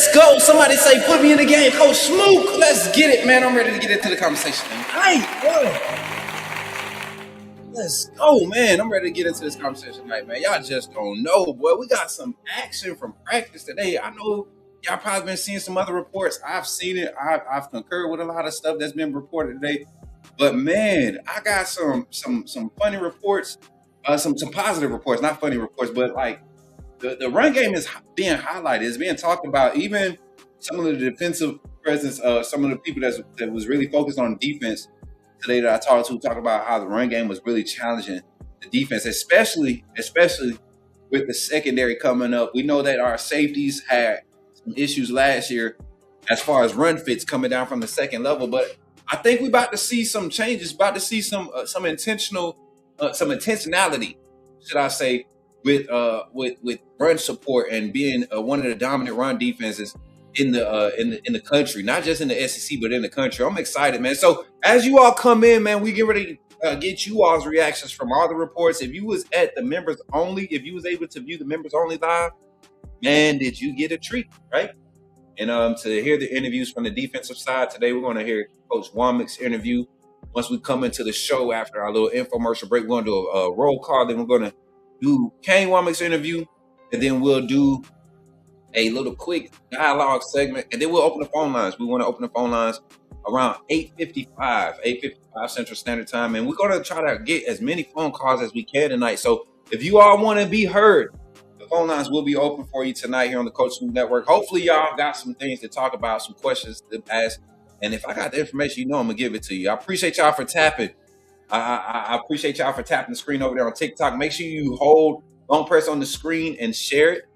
Let's go. Somebody say, put me in the game. Coach Smook, let's get it, man. I'm ready to get into the conversation tonight, boy. Let's go, man. I'm ready to get into this conversation tonight, man. Y'all just don't know, boy. We got some action from practice today. I know y'all probably been seeing some other reports. I've seen it. I've concurred with a lot of stuff that's been reported today. But man, I got some funny reports, some positive reports, not funny reports, but like the run game is being highlighted. It's being talked about. Even some of the defensive presence, some of the people that was really focused on defense today that I talked about how the run game was really challenging the defense, especially with the secondary coming up. We know that our safeties had some issues last year as far as run fits coming down from the second level, but I think we're about to see some changes, about to see some intentionality, should I say, with run support and being one of the dominant run defenses in the country, not just in the SEC, but in the country. I'm excited, man. So as you all come in, man, we get ready to get you all's reactions from all the reports. If you was at the members only, if you was able to view the members only live, man, did you get a treat, right? And to hear the interviews from the defensive side today, we're going to hear Coach Womack's interview. Once we come into the show after our little infomercial break, we're going to do a roll call. Then we're going to do Kane Womack's interview, and then we'll do a little quick dialogue segment, and then we'll open the phone lines. We want to open the phone lines around 8:55 Central Standard Time, and we're going to try to get as many phone calls as we can tonight. So if you all want to be heard, the phone lines will be open for you tonight here on the Coach Smook Network. Hopefully, y'all got some things to talk about, some questions to ask, and if I got the information, you know I'm going to give it to you. I appreciate y'all for tapping. I appreciate y'all for tapping the screen over there on TikTok. Make sure you don't press on the screen and share it.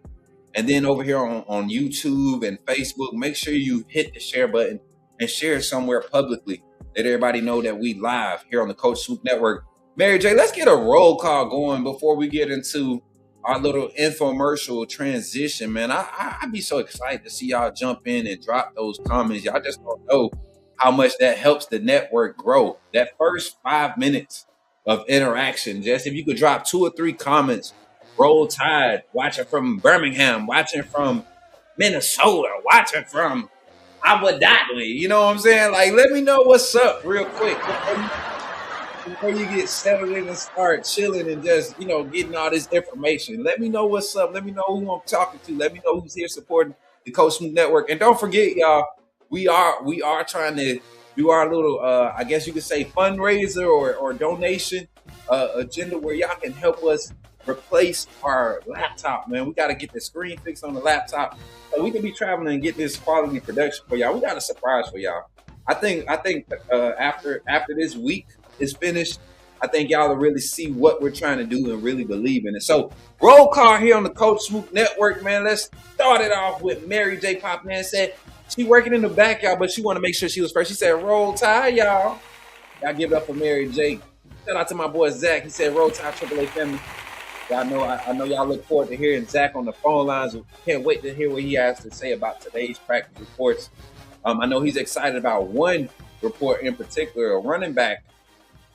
And then over here on YouTube and Facebook, make sure you hit the share button and share it somewhere publicly. Let everybody know that we live here on the Coach Smook Network. Mary J, let's get a roll call going before we get into our little infomercial transition, man. I'd be so excited to see y'all jump in and drop those comments. Y'all just don't know how much that helps the network grow. That first 5 minutes of interaction, just if you could drop 2 or 3 comments. Roll Tide, watching from Birmingham, watching from Minnesota, watching from Abu Dhabi. You know what I'm saying? Like, let me know what's up real quick before you get settled in and start chilling and just, getting all this information. Let me know what's up. Let me know who I'm talking to. Let me know who's here supporting the Coach Smook Network. And don't forget, y'all, we are trying to do our little, I guess you could say, fundraiser or donation agenda where y'all can help us replace our laptop, man. We got to get the screen fixed on the laptop so we can be traveling and get this quality production for y'all. We got a surprise for y'all. I think after this week is finished, I think y'all will really see what we're trying to do and really believe in it. So roll call here on the Coach Smook Network, man. Let's start it off with Mary J. Pop, man. Said she working in the back, y'all, but she want to make sure she was first. She said, roll Tide, y'all. Y'all give it up for Mary J. Shout out to my boy Zach. He said, roll Tide, AAA family. Y'all know, I know y'all look forward to hearing Zach on the phone lines. Can't wait to hear what he has to say about today's practice reports. I know he's excited about one report in particular, a running back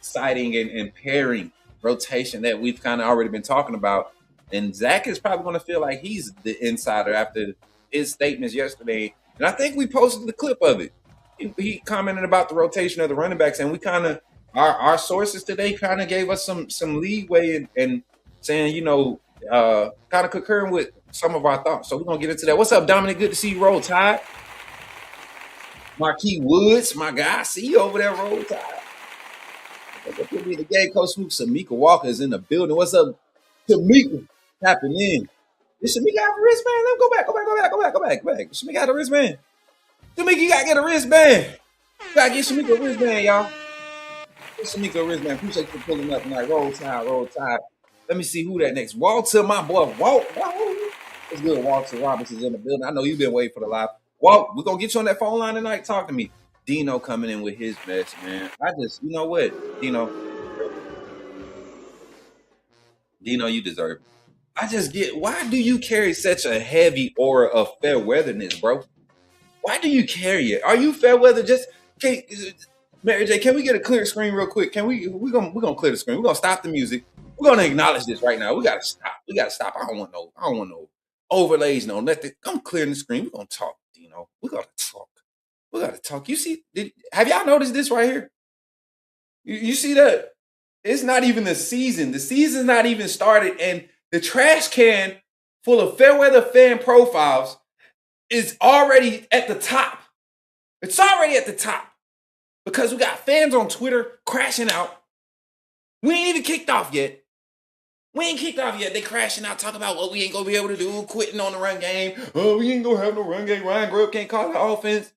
sighting and pairing rotation that we've kind of already been talking about. And Zach is probably going to feel like he's the insider after his statements yesterday. And I think we posted the clip of it. He commented about the rotation of the running backs, and we kind of, our sources today kind of gave us some leeway and saying, kind of concurring with some of our thoughts. So we're going to get into that. What's up, Dominic? Good to see you, Roll Tide. Marquis Woods, my guy. I see you over there, Roll Tide. Put me in the game. Coach Smook, Shamika Walker is in the building. What's up, Shamika? Tapping in. Did Shamika have a wristband? Let me go back. Shamika got a wristband. Shamika, you got to get a wristband. You got to get Shamika a wristband, y'all. Get Shamika a wristband. Appreciate you for pulling up tonight. Roll Tide. Let me see who that next. Walter, my boy. Walt. It's good. Walter Roberts is in the building. I know you've been waiting for the live. Walt, we're going to get you on that phone line tonight. Talk to me. Dino coming in with his mess, man. You know what? Dino, you deserve it. Why do you carry such a heavy aura of fair weatherness, bro? Why do you carry it? Are you fair weather? Mary J, can we get a clear screen real quick? We're gonna clear the screen. We're gonna stop the music. We're gonna acknowledge this right now. We gotta stop. I don't want no overlays, no nothing. I'm clearing the screen. We're gonna talk. gotta talk. We gotta talk. You see, have y'all noticed this right here? You see that? It's not even the season. The season's not even started, and the trash can full of Fairweather fan profiles is already at the top. It's already at the top because we got fans on Twitter crashing out. We ain't even kicked off yet. We ain't kicked off yet. They crashing out, talking about what we ain't gonna be able to do, quitting on the run game. Oh, we ain't gonna have no run game. Ryan Grubb can't call the offense.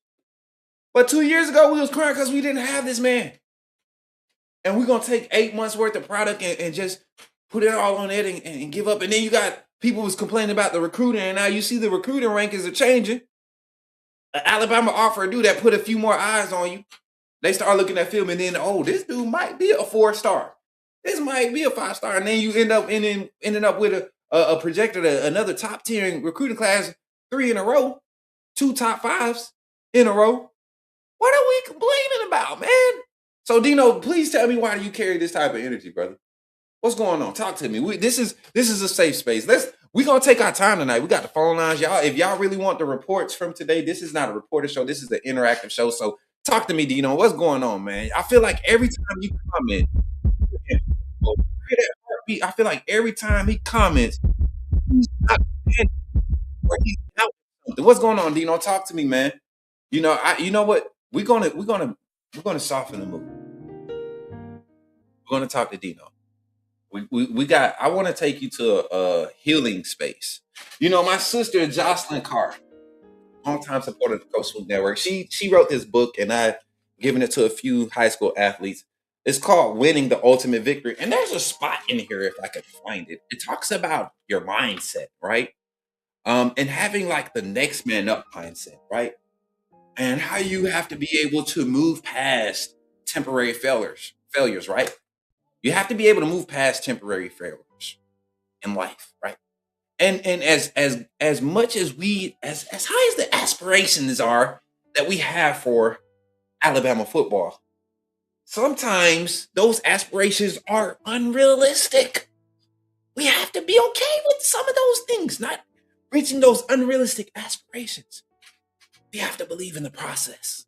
But 2 years ago, we was crying because we didn't have this man. And we're gonna take 8 months worth of product and just put it all on it and give up. And then you got people was complaining about the recruiting, and now you see the recruiting rankings are changing. An Alabama offer a dude that put a few more eyes on you. They start looking at film and then, oh, this dude might be a 4-star. This might be a 5-star. And then you end up ending up with a projected another top tier recruiting class 3 in a row, 2 top 5s in a row. What are we complaining about, man? So Dino, please tell me, why do you carry this type of energy, brother? What's going on? Talk to me. This is a safe space. We're gonna take our time tonight. We got the phone lines, y'all. If y'all really want the reports from today, this is not a reporter show. This is an interactive show. So talk to me, Dino. What's going on, man? I feel like every time you comment, I feel like every time he comments, he's not or he's out something. What's going on, Dino? Talk to me, man. You know what? We're gonna soften the mood. We're gonna talk to Dino. I want to take you to a healing space. My sister Jocelyn Carr, longtime supporter of the Coach Smook Network. She wrote this book, and I've given it to a few high school athletes. It's called Winning the Ultimate Victory. And there's a spot in here, if I could find it. It talks about your mindset, right? And having like the next man up mindset, right? And how you have to be able to move past temporary failures, right? You have to be able to move past temporary failures in life, right? And as much as as high as the aspirations are that we have for Alabama football, sometimes those aspirations are unrealistic. We have to be okay with some of those things, not reaching those unrealistic aspirations. We have to believe in the process.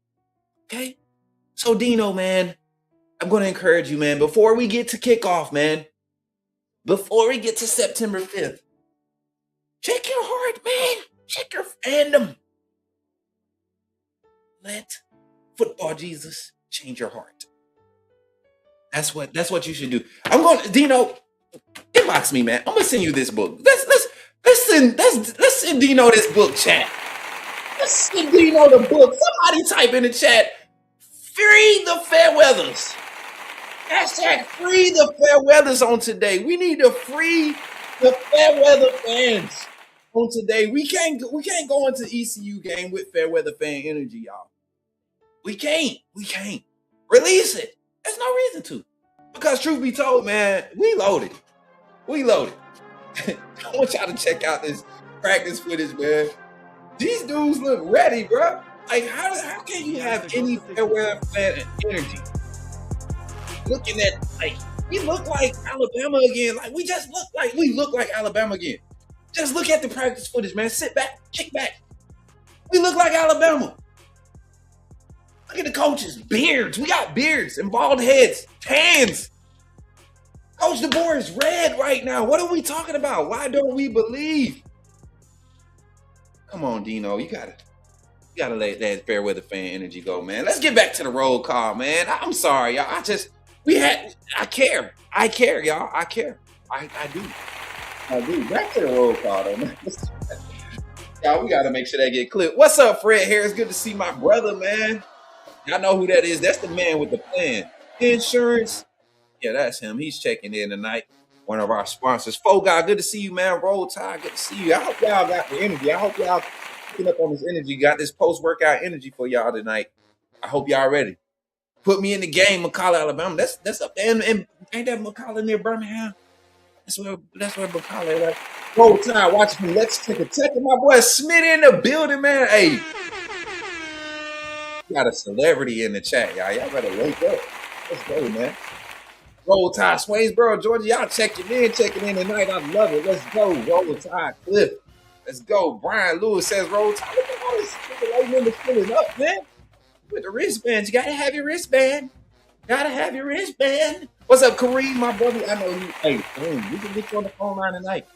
Okay? So Dino, man, I'm going to encourage you, man, before we get to kickoff, man, before we get to September 5th, check your heart, man. Check your fandom. Let football Jesus change your heart. That's what you should do. Dino, inbox me, man. I'm gonna send you this book. Let's send Dino this book, chat. Let's send Dino the book. Somebody type in the chat, free the Fairweathers. Hashtag free the Fairweathers on today. We need to free the Fairweather fans on today. We can't go into ECU game with Fairweather fan energy, y'all. We can't. Release it. There's no reason to. Because truth be told, man, we loaded. I want y'all to check out this practice footage, man. These dudes look ready, bro. Like, how can you have any Fairweather fan energy? Looking at, like, we look like Alabama again. Like, we look like Alabama again. Just look at the practice footage, man. Sit back, kick back. We look like Alabama. Look at the coaches, beards. We got beards and bald heads, hands. Coach DeBoer is red right now. What are we talking about? Why don't we believe? Come on, Dino. You gotta let that Fairweather fan energy go, man. Let's get back to the roll call, man. I'm sorry, y'all. I care. I care, y'all. I care. I do. Back to the roll call, though, man. Y'all, we gotta make sure that get clipped. What's up, Fred Harris? Good to see my brother, man. Y'all know who that is. That's the man with the plan. Insurance. Yeah, that's him. He's checking in tonight. One of our sponsors. Guy, good to see you, man. Roll Tide, good to see you. I hope y'all got the energy. I hope y'all picking up on this energy. Got this post-workout energy for y'all tonight. I hope y'all ready. Put me in the game, McCalla, Alabama. That's up there. And ain't that McCalla near Birmingham? That's where McCalla is. Roll Tide, watching me. Let's take a check. My boy Smith in the building, man. Hey. Got a celebrity in the chat, y'all. Y'all better wake up. Let's go, man. Roll Tide, Swainsboro, Georgia. Y'all checking in tonight. I love it. Let's go. Roll Tide, Cliff. Let's go. Brian Lewis says Roll Tide. Look at all this AAA members filling up, man. With the wristbands, you gotta have your wristband. Gotta have your wristband. What's up, Kareem, my brother? I know you. Hey, Kareem, we can get you on the phone line tonight.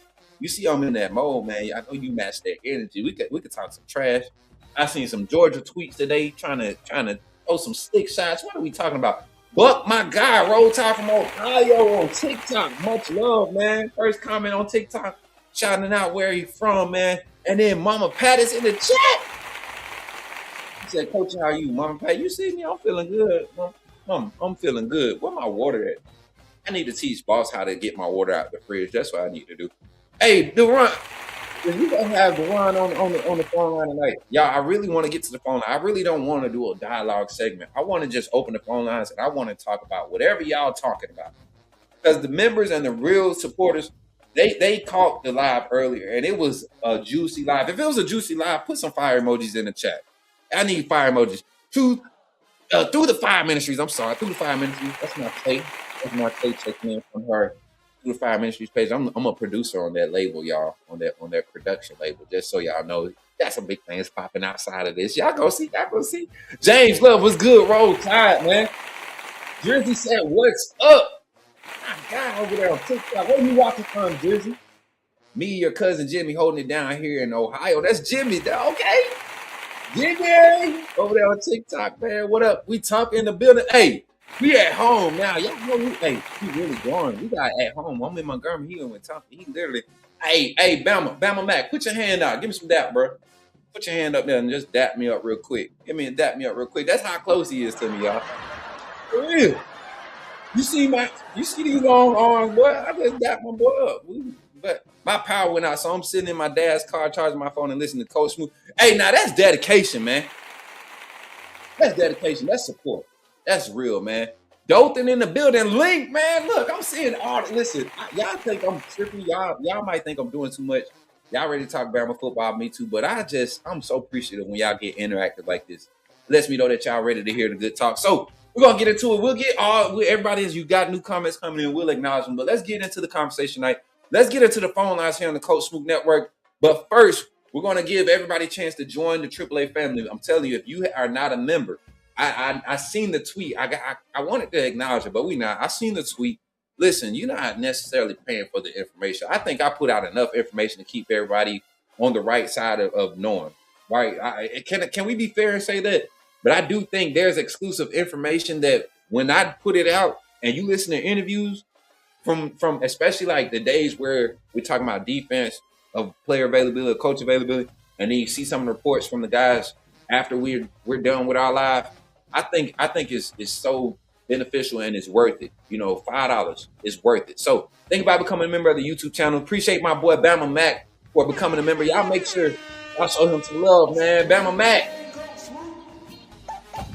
You see, I'm in that mode, man. I know you match that energy. We could talk some trash. I seen some Georgia tweets today trying to throw some stick shots. What are we talking about? Buck, my guy, Roll Tide from Ohio on TikTok. Much love, man. First comment on TikTok, shouting out where he from, man. And then Mama Pat is in the chat. He said, Coach, how are you, Mama Pat? You see me? I'm feeling good. I'm feeling good. Where my water at? I need to teach boss how to get my water out the fridge. That's what I need to do. Hey, Durant, if you gonna have Durant on the phone line tonight, y'all, I really want to get to the phone line. I really don't want to do a dialogue segment. I want to just open the phone lines and I want to talk about whatever y'all talking about. Because the members and the real supporters, they caught the live earlier and it was a juicy live. If it was a juicy live, put some fire emojis in the chat. I need fire emojis. Through the Fire Ministries. I'm sorry, through the Fire Ministries. That's my Tay. That's my Tay checking in from her. Through the Fire Ministries page. I'm a producer on that label, y'all. On their production label. Just so y'all know, got some big things popping outside of this. Y'all go see. James Love was good. Roll Tide, man. Jersey said, "What's up?" My guy over there on TikTok. What are you watching from, Jersey? Me, your cousin Jimmy, holding it down here in Ohio. That's Jimmy. Okay. Jimmy over there on TikTok, man. What up? We talk in the building. Hey, we at home now. Y'all know we really going. We got at home. I'm in Montgomery. He went talking. He literally, hey, Bama Mac, put your hand out. Give me some dap, bro. Put your hand up there and just dap me up real quick. Dap me up real quick. That's how close he is to me, y'all. For real. You see these long arms, boy? I just dap my boy up. But my power went out, so I'm sitting in my dad's car charging my phone and listening to Coach Smook. Hey, now that's dedication, man. That's dedication. That's support. That's real, man. Dothan in the building. Link, man. Look, I'm seeing all. Listen, y'all think I'm tripping. Y'all might think I'm doing too much. Y'all ready to talk Bama football? Me too. But I'm so appreciative when y'all get interactive like this. It lets me know that y'all ready to hear the good talk. So we're gonna get into it. We'll get everybody as you got new comments coming in. We'll acknowledge them. But let's get into the conversation tonight. Let's get into the phone lines here on the Coach Smook Network. But first, we're going to give everybody a chance to join the AAA family. I'm telling you, if you are not a member, I seen the tweet. I wanted to acknowledge it, but we not. I seen the tweet. Listen, you're not necessarily paying for the information. I think I put out enough information to keep everybody on the right side of knowing. Right? Can we be fair and say that? But I do think there's exclusive information that when I put it out and you listen to interviews, from especially like the days where we're talking about defense, of player availability, coach availability, and then you see some of the reports from the guys after we're done with our live. I think it's so beneficial and it's worth it. $5 is worth it. So think about becoming a member of the YouTube channel. Appreciate my boy Bama Mac for becoming a member. Y'all make sure y'all show him some love, man. Bama Mac.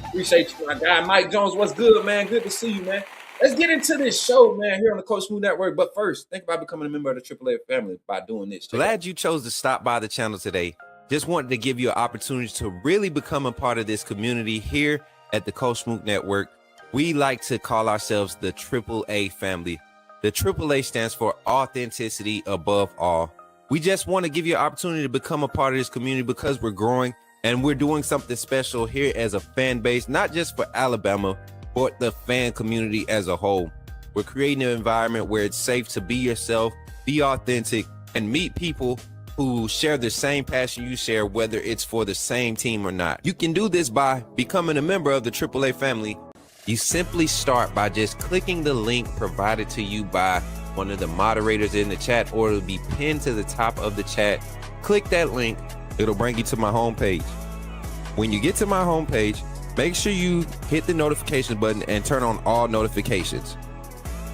Appreciate you, my guy. Mike Jones, what's good, man? Good to see you, man. Let's get into this show, man, here on the Coach Smook Network. But first, think about becoming a member of the AAA family by doing this. Glad you chose to stop by the channel today. Just wanted to give you an opportunity to really become a part of this community here at the Coach Smook Network. We like to call ourselves the AAA family. The AAA stands for authenticity above all. We just want to give you an opportunity to become a part of this community because we're growing and we're doing something special here as a fan base, not just for Alabama, but the fan community as a whole. We're creating an environment where it's safe to be yourself, be authentic, and meet people who share the same passion you share, whether it's for the same team or not. You can do this by becoming a member of the AAA family. You simply start by just clicking the link provided to you by one of the moderators in the chat, or it'll be pinned to the top of the chat. Click that link. It'll bring you to my homepage. When you get to my homepage, make sure you hit the notification button and turn on all notifications.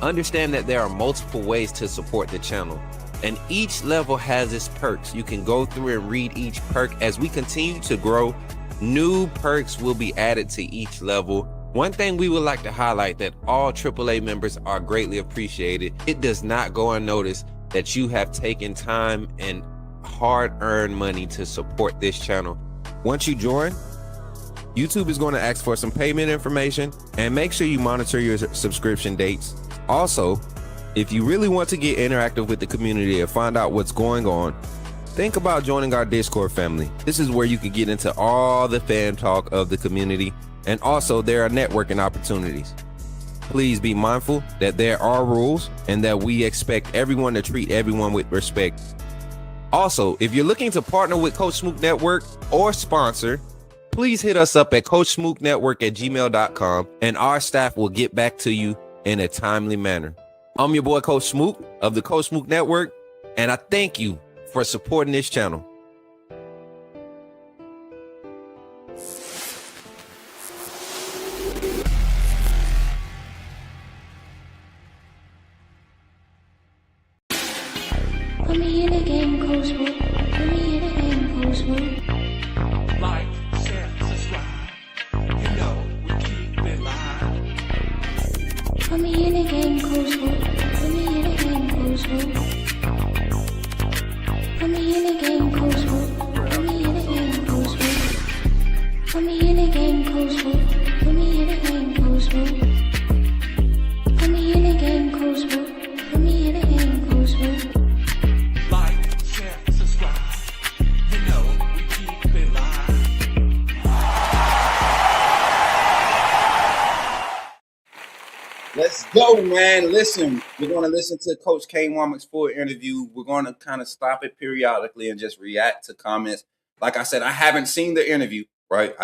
Understand that there are multiple ways to support the channel, and each level has its perks. You can go through and read each perk. As we continue to grow, new perks will be added to each level. One thing we would like to highlight that all AAA members are greatly appreciated. It does not go unnoticed that you have taken time and hard-earned money to support this channel. Once you join, YouTube is going to ask for some payment information, and make sure you monitor your subscription dates. Also, if you really want to get interactive with the community and find out what's going on, think about joining our Discord family. This is where you can get into all the fan talk of the community, and also there are networking opportunities. Please be mindful that there are rules and that we expect everyone to treat everyone with respect. Also, if you're looking to partner with Coach Smook Network or sponsor, please hit us up at coachsmooknetwork@gmail.com and our staff will get back to you in a timely manner. I'm your boy, Coach Smook of the Coach Smook Network, and I thank you for supporting this channel. Put me in a game, Coach Smook. Put me in a game, Coach Smook. Like, share, subscribe. You know we keep it live. Put me in a game, Coach Smook. Put me in a game, Coach Smook. Put me in a game, Coach Smook. Put me in a game, Coach Smook. Put me in a game, Coach Smook. Put me in a game, Coach Smook. Put me in a game, Coach Smook. Put me in a game, Coach Smook. Like, share, subscribe. You know we keep it live. Let's go, man. Listen, we're going to listen to Coach K. Womack's full interview. We're going to kind of stop it periodically and just react to comments. Like I said, I haven't seen the interview, right?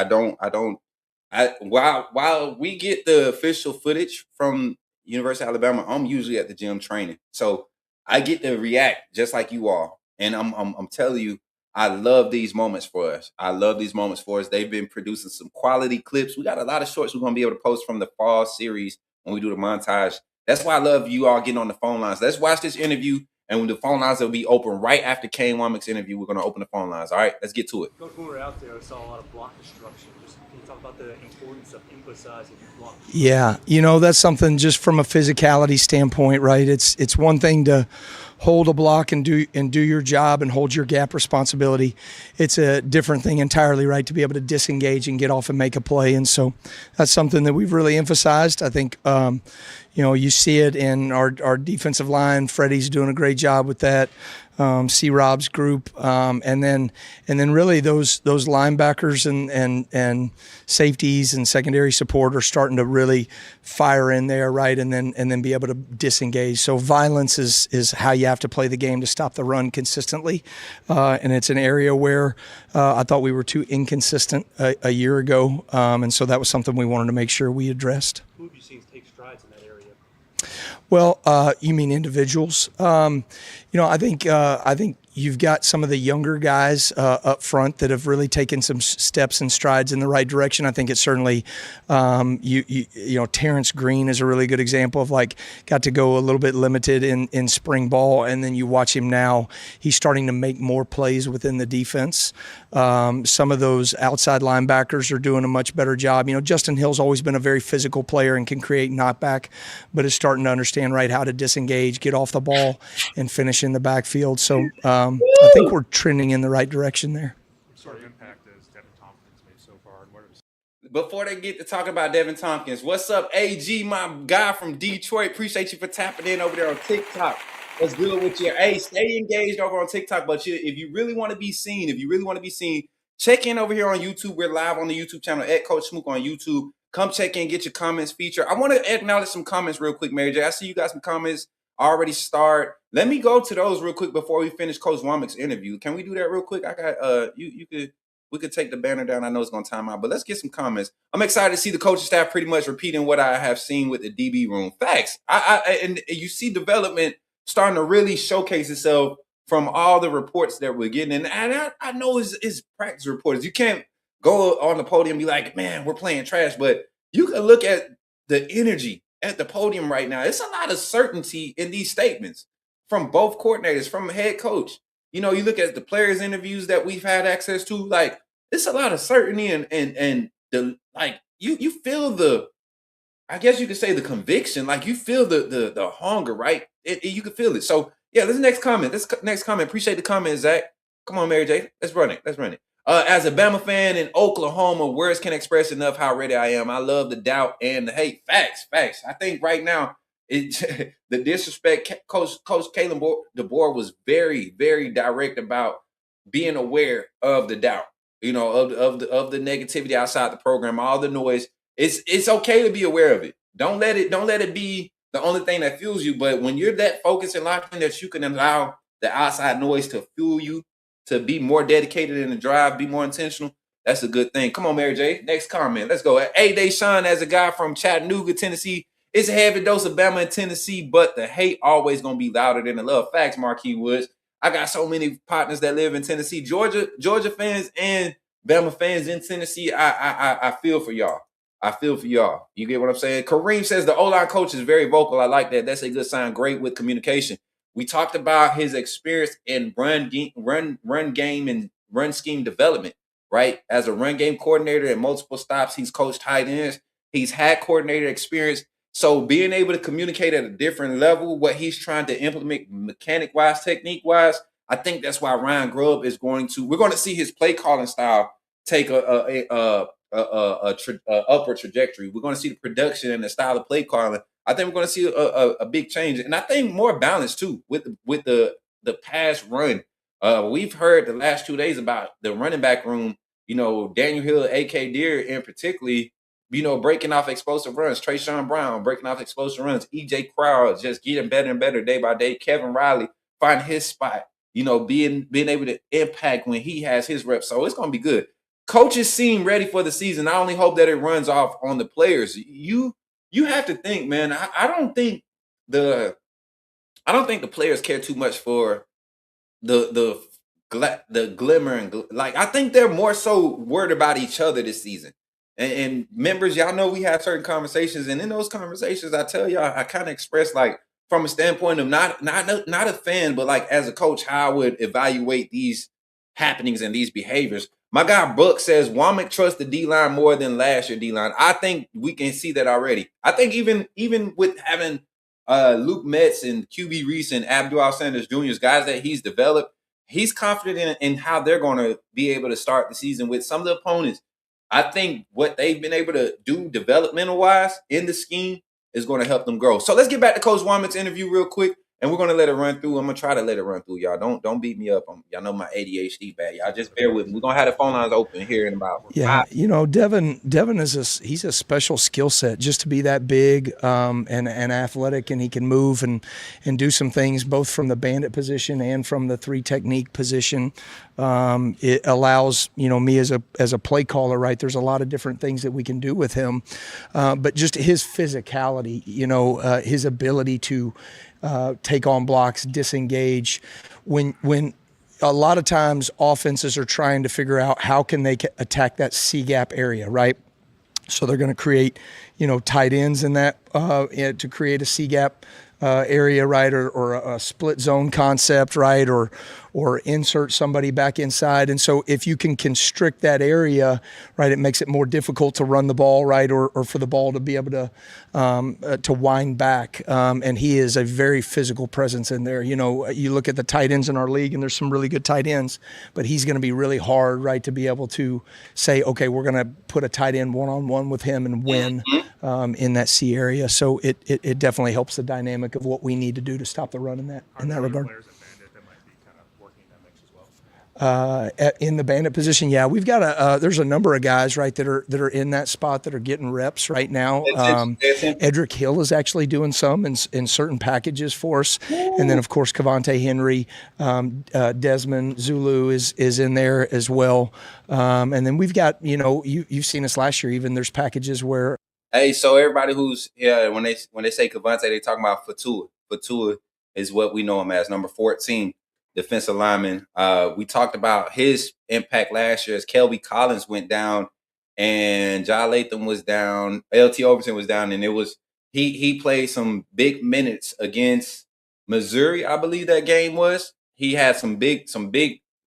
While we get the official footage from University of Alabama, I'm usually at the gym training. So I get to react just like you all. And I'm telling you, I love these moments for us. They've been producing some quality clips. We got a lot of shorts we're going to be able to post from the fall series when we do the montage. That's why I love you all getting on the phone lines. Let's watch this interview, and when the phone lines will be open right after Kane Womack's interview, we're going to open the phone lines. All right, let's get to it. Coach, when we were out there, I saw a lot of block destruction. Just can you talk about the importance of emphasizing block? Yeah, that's something just from a physicality standpoint, right? It's one thing to hold a block and do your job and hold your gap responsibility. It's a different thing entirely, right, to be able to disengage and get off and make a play. And so that's something that we've really emphasized. I think you see it in our defensive line. Freddie's doing a great job with that. C-Rob's group, and then really those linebackers and safeties and secondary support are starting to really fire in there, right, and then be able to disengage. So violence is how you have to play the game to stop the run consistently, and it's an area where I thought we were too inconsistent a year ago, and so that was something we wanted to make sure we addressed. Who have you seen take strides in that area? Well, you mean individuals? I think you've got some of the younger guys up front that have really taken some steps and strides in the right direction. I think it's certainly, Terrence Green is a really good example of got to go a little bit limited in spring ball, and then you watch him now. He's starting to make more plays within the defense. Some of those outside linebackers are doing a much better job. Justin Hill's always been a very physical player and can create knockback, but is starting to understand how to disengage, get off the ball, and finish in the backfield. So I think we're trending in the right direction there. What sort of impact has Devin Tompkins made so far? And what are Before they get to talk about Devin Tompkins, what's up, AG, my guy from Detroit? Appreciate you for tapping in over there on TikTok. What's good with you? Hey, stay engaged over on TikTok. But if you really want to be seen, check in over here on YouTube. We're live on the YouTube channel at Coach Smook on YouTube. Come check in, get your comments featured. I want to acknowledge some comments real quick, Mary J. I see you got some comments already start. Let me go to those real quick before we finish Coach Womack's interview. Can we do that real quick? I got we could take the banner down. I know it's gonna time out, but let's get some comments. I'm excited to see the coaching staff pretty much repeating what I have seen with the DB room. Facts. And you see development starting to really showcase itself from all the reports that we're getting. And I know it's practice reports. You can't go on the podium and be like, man, we're playing trash. But you can look at the energy at the podium right now. It's a lot of certainty in these statements from both coordinators, from the head coach. You look at the players' interviews that we've had access to, it's a lot of certainty and the you feel the, I guess you could say, the conviction, you feel the hunger, right? You can feel it. So yeah, this next comment. Appreciate the comment, Zach. Come on, Mary J. Let's run it. As a Bama fan in Oklahoma, words can't express enough how ready I am. I love the doubt and the hate. Facts. I think right now, the disrespect, Coach Kalen DeBoer was very, very direct about being aware of the doubt, of the negativity outside the program, all the noise. It's okay to be aware of it. Don't let it be the only thing that fuels you. But when you're that focused and locked in that you can allow the outside noise to fuel you, to be more dedicated in the drive, be more intentional, that's a good thing. Come on, Mary J. Next comment. Let's go. Hey, Deshaun, as a guy from Chattanooga, Tennessee, it's a heavy dose of Bama in Tennessee, but the hate always gonna be louder than the love. Facts, Marquis Woods. I got so many partners that live in Tennessee, Georgia fans and Bama fans in Tennessee. I feel for y'all. I feel for y'all. You get what I'm saying? Kareem says the O-line coach is very vocal. I like that. That's a good sign. Great with communication. We talked about his experience in run game and run scheme development, right? As a run game coordinator at multiple stops, he's coached tight ends. He's had coordinator experience. So being able to communicate at a different level, what he's trying to implement mechanic-wise, technique-wise, I think that's why Ryan Grubb is we're going to see his play calling style take a upward trajectory. We're going to see the production and the style of play calling. I think we're going to see a big change, and I think more balance too with the pass run. We've heard the last 2 days about the running back room. Daniel Hill, A.K. Deere, in particularly, breaking off explosive runs. Trayshawn Brown breaking off explosive runs. E.J. Crowd just getting better and better day by day. Kevin Riley finding his spot. Being able to impact when he has his reps. So it's going to be good. Coaches seem ready for the season. I only hope that it runs off on the players. You have to think, man. I don't think the players care too much for the glimmer and like. I think they're more so worried about each other this season. And members, y'all know we have certain conversations, and in those conversations, I tell y'all, I kind of express like from a standpoint of not a fan, but like as a coach, how I would evaluate these happenings and these behaviors. My guy Buck says Womack trusts the D-line more than last year D-line. I think we can see that already. I think even with having Luke Metz and QB Reese and Abdul Sanders Jr., guys that he's developed, he's confident in how they're going to be able to start the season with some of the opponents. I think what they've been able to do developmental-wise in the scheme is going to help them grow. So let's get back to Coach Womack's interview real quick, and we're going to let it run through. I'm going to try to let it run through, y'all. Don't beat me up. Y'all know my ADHD bad. Y'all just bear with me. We're going to have the phone lines open here in about 5 Devin is he's a special skill set just to be that big and athletic, and he can move and do some things both from the bandit position and from the 3 technique position. It allows me as a play caller, right? There's a lot of different things that we can do with him, but just his physicality, his ability to take on blocks, disengage. When a lot of times offenses are trying to figure out how can they attack that C gap area, right? So they're going to create, tight ends in that to create a C gap area, right, or a split zone concept, right, or insert somebody back inside. And so if you can constrict that area, right, it makes it more difficult to run the ball, right, or for the ball to be able to wind back. And he is a very physical presence in there. You look at the tight ends in our league, and there's some really good tight ends, but he's going to be really hard, right, to be able to say, okay, we're going to put a tight end one-on-one with him and win in that C area. So it definitely helps the dynamic of what we need to do to stop the run in that regard. Players in Bandit that might be kind of working in that mix as well. In the bandit position, yeah, we've got there's a number of guys, right, that are in that spot that are getting reps right now. Edric Hill is actually doing some in certain packages for us, and then of course Cavante Henry, Desmond Zulu is in there as well, and then we've got you've seen us last year. Even there's packages where. Hey, so everybody who's when they say Cavante, they talking about Fatua. Fatua is what we know him as, number 14, defensive lineman. We talked about his impact last year as Kelby Collins went down and John Latham was down, LT Overton was down, and it was he played some big minutes against Missouri, I believe that game was. He had some big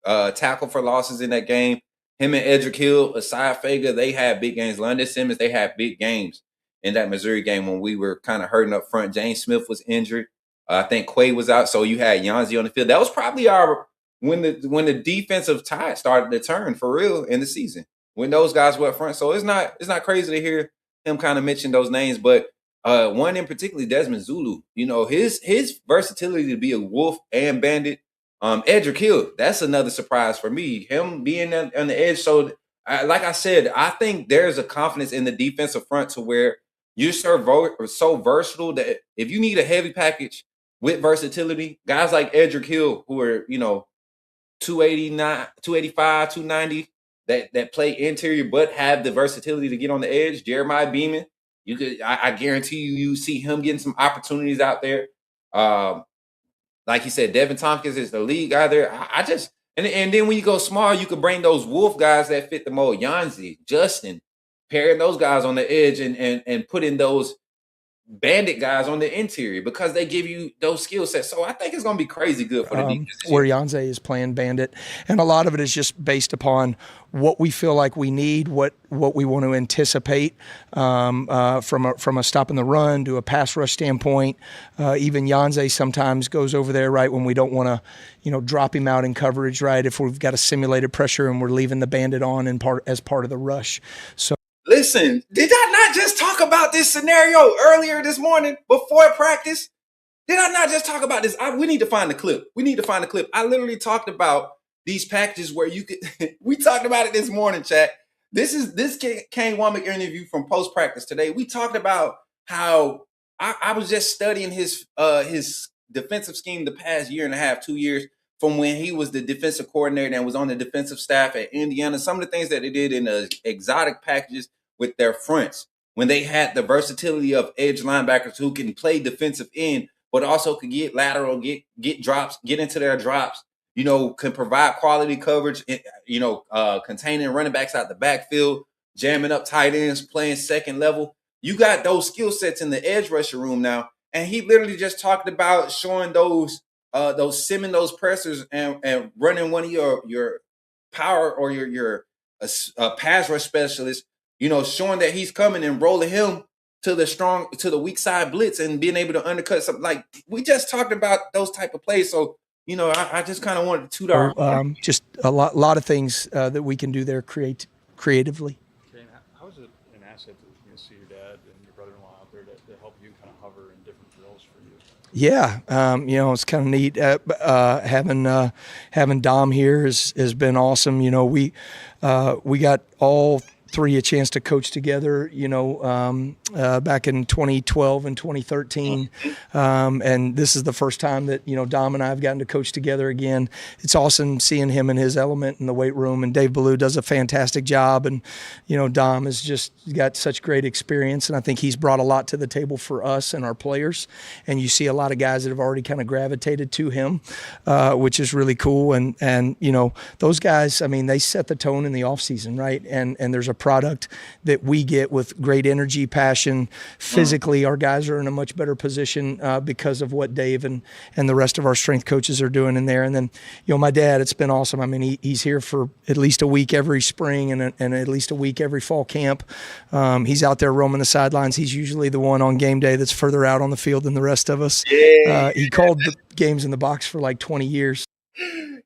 tackle for losses in that game. Him and Edric Hill, Asai Fager, they had big games. London Simmons, they had big games in that Missouri game when we were kind of hurting up front. James Smith was injured. I think Quay was out, so you had Yanzi on the field. That was probably when the defensive tide started to turn for real in the season when those guys were up front. So it's not crazy to hear him kind of mention those names, but one in particular, Desmond Zulu. His versatility to be a wolf and bandit Edric Hill, that's another surprise for me. Him being on the edge. So, like I said, I think there's a confidence in the defensive front to where you're so versatile that if you need a heavy package with versatility, guys like Edric Hill, who are 289, 285, 290, that play interior but have the versatility to get on the edge. Jeremiah Beeman, I guarantee you see him getting some opportunities out there. Like you said, Devin Tompkins is the lead guy there. I just and then when you go small, you can bring those wolf guys that fit the mold. Yanzi, Justin, pairing those guys on the edge and putting those bandit guys on the interior because they give you those skill sets. So I think it's going to be crazy good for the defense. Where Yanze is playing bandit, and a lot of it is just based upon what we feel like we need, what we want to anticipate from a stop in the run to a pass rush standpoint. Even Yanze sometimes goes over there right when we don't want to, drop him out in coverage, right? If we've got a simulated pressure and we're leaving the bandit on as part of the rush. So. Listen, did I not just talk about this scenario earlier this morning before practice? Did I not just talk about this? We need to find the clip. I literally talked about these packages where you could. We talked about it this morning, chat. This Kane Womack interview from post practice today. We talked about how I was just studying his defensive scheme the past year and a half, 2 years, from when he was the defensive coordinator and was on the defensive staff at Indiana. Some of the things that they did in the exotic packages with their fronts, when they had the versatility of edge linebackers who can play defensive end, but also can get lateral, get drops, get into their drops, can provide quality coverage, containing running backs out the backfield, jamming up tight ends, playing second level. You got those skill sets in the edge rusher room now. And he literally just talked about showing those simming those pressers and running one of your power or your pass rush specialist, showing that he's coming and rolling him to the weak side blitz and being able to undercut something. Like we just talked about those type of plays. So, I just kind of wanted to toot our just a lot of things that we can do there creatively. Kane, how is it an asset to see your dad and your brother-in-law out there to help you kind of hover in different drills for you? Yeah, it's kind of neat. Having Dom here has been awesome. We got all three a chance to coach together, back in 2012 and 2013. And this is the first time that, Dom and I have gotten to coach together again. It's awesome seeing him in his element in the weight room, and Dave Ballou does a fantastic job. And, Dom has just got such great experience, and I think he's brought a lot to the table for us and our players. And you see a lot of guys that have already kind of gravitated to him, which is really cool. And those guys, they set the tone in the offseason, right? And there's a product that we get with great energy, passion. Physically, our guys are in a much better position because of what Dave and the rest of our strength coaches are doing in there. And then, my dad, it's been awesome. He's here for at least a week every spring and at least a week every fall camp. He's out there roaming the sidelines. He's usually the one on game day that's further out on the field than the rest of us. He called the games in the box for like 20 years.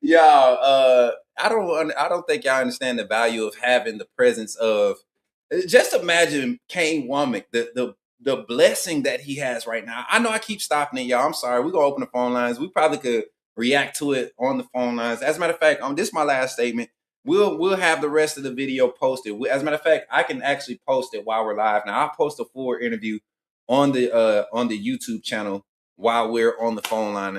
Yeah, I don't think y'all understand the value of having the presence of. Just imagine Kane Womack, the blessing that he has right now. I know I keep stopping it, y'all. I'm sorry. We're gonna open the phone lines. We probably could react to it on the phone lines. As a matter of fact, this is my last statement. We'll have the rest of the video posted. As a matter of fact, I can actually post it while we're live. Now I'll post a full interview on the YouTube channel while we're on the phone line,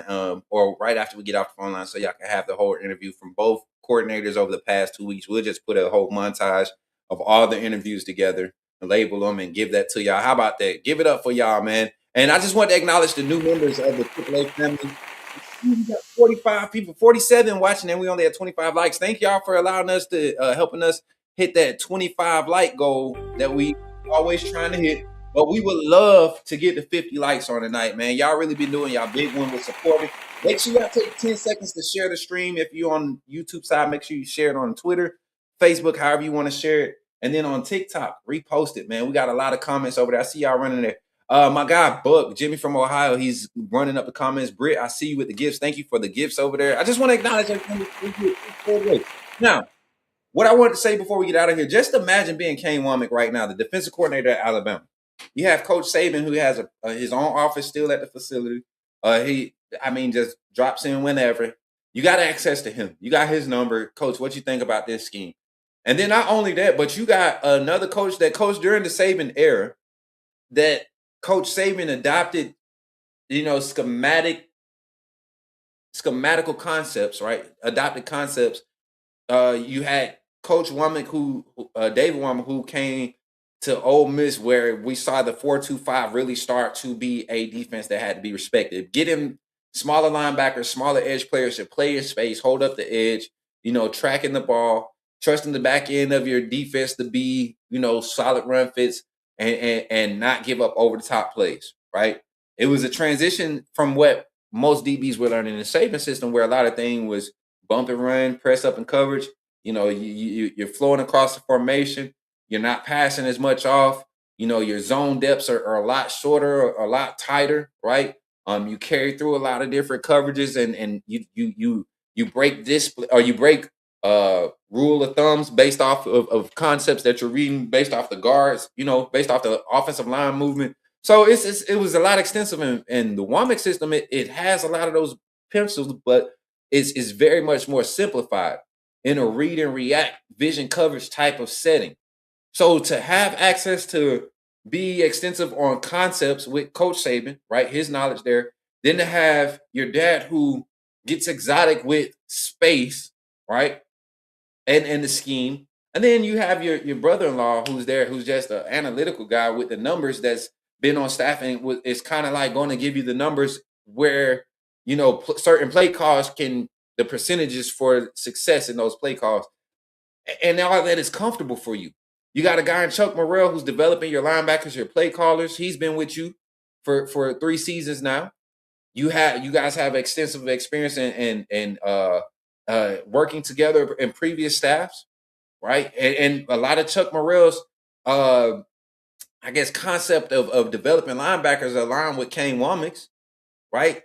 or right after we get off the phone line, so y'all can have the whole interview from both coordinators over the past 2 weeks. We'll just put a whole montage of all the interviews together and label them and give that to y'all. How about that? Give it up for y'all, man. And I just want to acknowledge the new members of the AAA family. We got 45 people, 47 watching, and we only had 25 likes. Thank y'all for allowing us to, helping us hit that 25 like goal that we always trying to hit. But we would love to get to 50 likes on tonight, man. Y'all really been doing y'all big one with supporting. Make sure y'all take 10 seconds to share the stream. If you're on YouTube side, make sure you share it on Twitter, Facebook, however you want to share it. And then on TikTok, repost it, man. We got a lot of comments over there. I see y'all running there. My guy, Buck, Jimmy from Ohio, he's running up the comments. Britt, I see you with the gifts. Thank you for the gifts over there. I just want to acknowledge everything. Now, what I wanted to say before we get out of here, just imagine being Kane Womack right now, the defensive coordinator at Alabama. You have Coach Saban, who has his own office still at the facility. He just drops in whenever. You got access to him. You got his number. Coach, what you think about this scheme? And then not only that, but you got another coach that coached during the Saban era that Coach Saban adopted, schematical concepts, right? Adopted concepts. You had Coach Womack, David Womack, who came to Ole Miss, where we saw the 4-2-5 really start to be a defense that had to be respected. Get him smaller linebackers, smaller edge players to play in space, hold up the edge, tracking the ball, trusting the back end of your defense to be, solid run fits and not give up over the top plays, right? It was a transition from what most DBs were learning in the Saban system, where a lot of things was bump and run, press up and coverage. You're flowing across the formation. You're not passing as much off. Your zone depths are a lot shorter, or a lot tighter, right? You carry through a lot of different coverages, and you break display, or you break rule of thumbs based off of concepts that you're reading, based off the guards, based off the offensive line movement. So it was a lot extensive, and the Womack system it has a lot of those pencils, but it's very much more simplified in a read and react vision coverage type of setting. So to have access to be extensive on concepts with Coach Saban, right? His knowledge there. Then to have your dad who gets exotic with space, right? And the scheme. And then you have your brother-in-law who's there, who's just an analytical guy with the numbers, that's been on staff and is kind of like going to give you the numbers where, certain play calls the percentages for success in those play calls. And all that is comfortable for you. You got a guy in Chuck Morrell who's developing your linebackers, your play callers. He's been with you for 3 seasons now. You guys have extensive experience in working together in previous staffs, right? And a lot of Chuck Morrell's concept of developing linebackers align with Kane Womack's, right?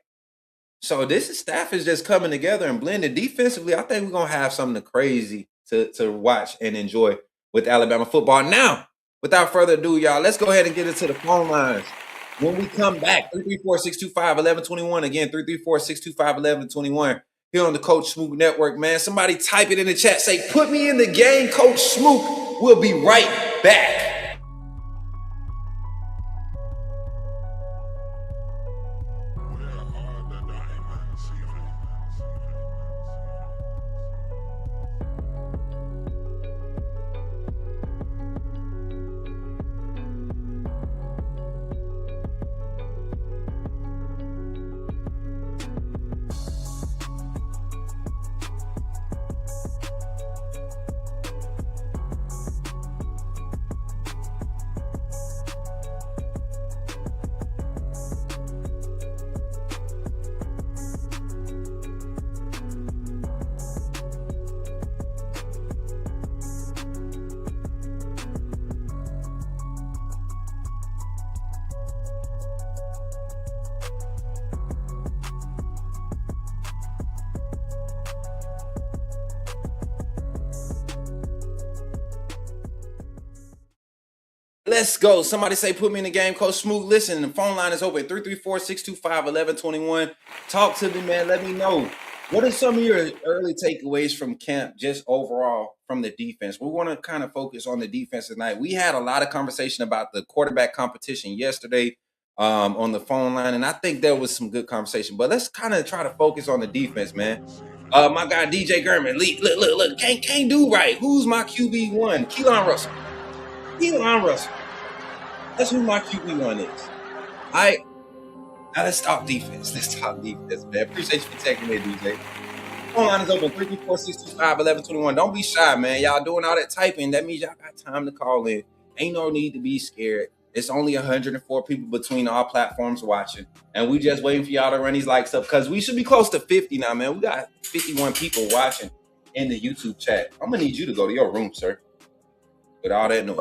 So staff is just coming together and blending defensively. I think we're gonna have something crazy to watch and enjoy with Alabama football. Now, without further ado, y'all, let's go ahead and get into the phone lines. When we come back, 334-625-1121. Again, 334-625-1121. Here on the Coach Smook Network, man. Somebody type it in the chat. Say, put me in the game, Coach Smook. We'll be right back. Let's go. Somebody say, put me in the game, Coach Smook. Listen, the phone line is open, 334-625-1121. Talk to me, man. Let me know. What are some of your early takeaways from camp, just overall from the defense? We want to kind of focus on the defense tonight. We had a lot of conversation about the quarterback competition yesterday on the phone line, and I think there was some good conversation. But let's kind of try to focus on the defense, man. My guy, DJ Gurman, look, can't do right. Who's my QB1? Keelan Russell. That's who my QB1 is. All right. Now let's talk defense. Man. Appreciate you for taking it, DJ. Phone line is open, 334-625-1121. Don't be shy, man. Y'all doing all that typing. That means y'all got time to call in. Ain't no need to be scared. It's only 104 people between all platforms watching. And we just waiting for y'all to run these likes up, because we should be close to 50 now, man. We got 51 people watching in the YouTube chat. I'm going to need you to go to your room, sir. With all that noise.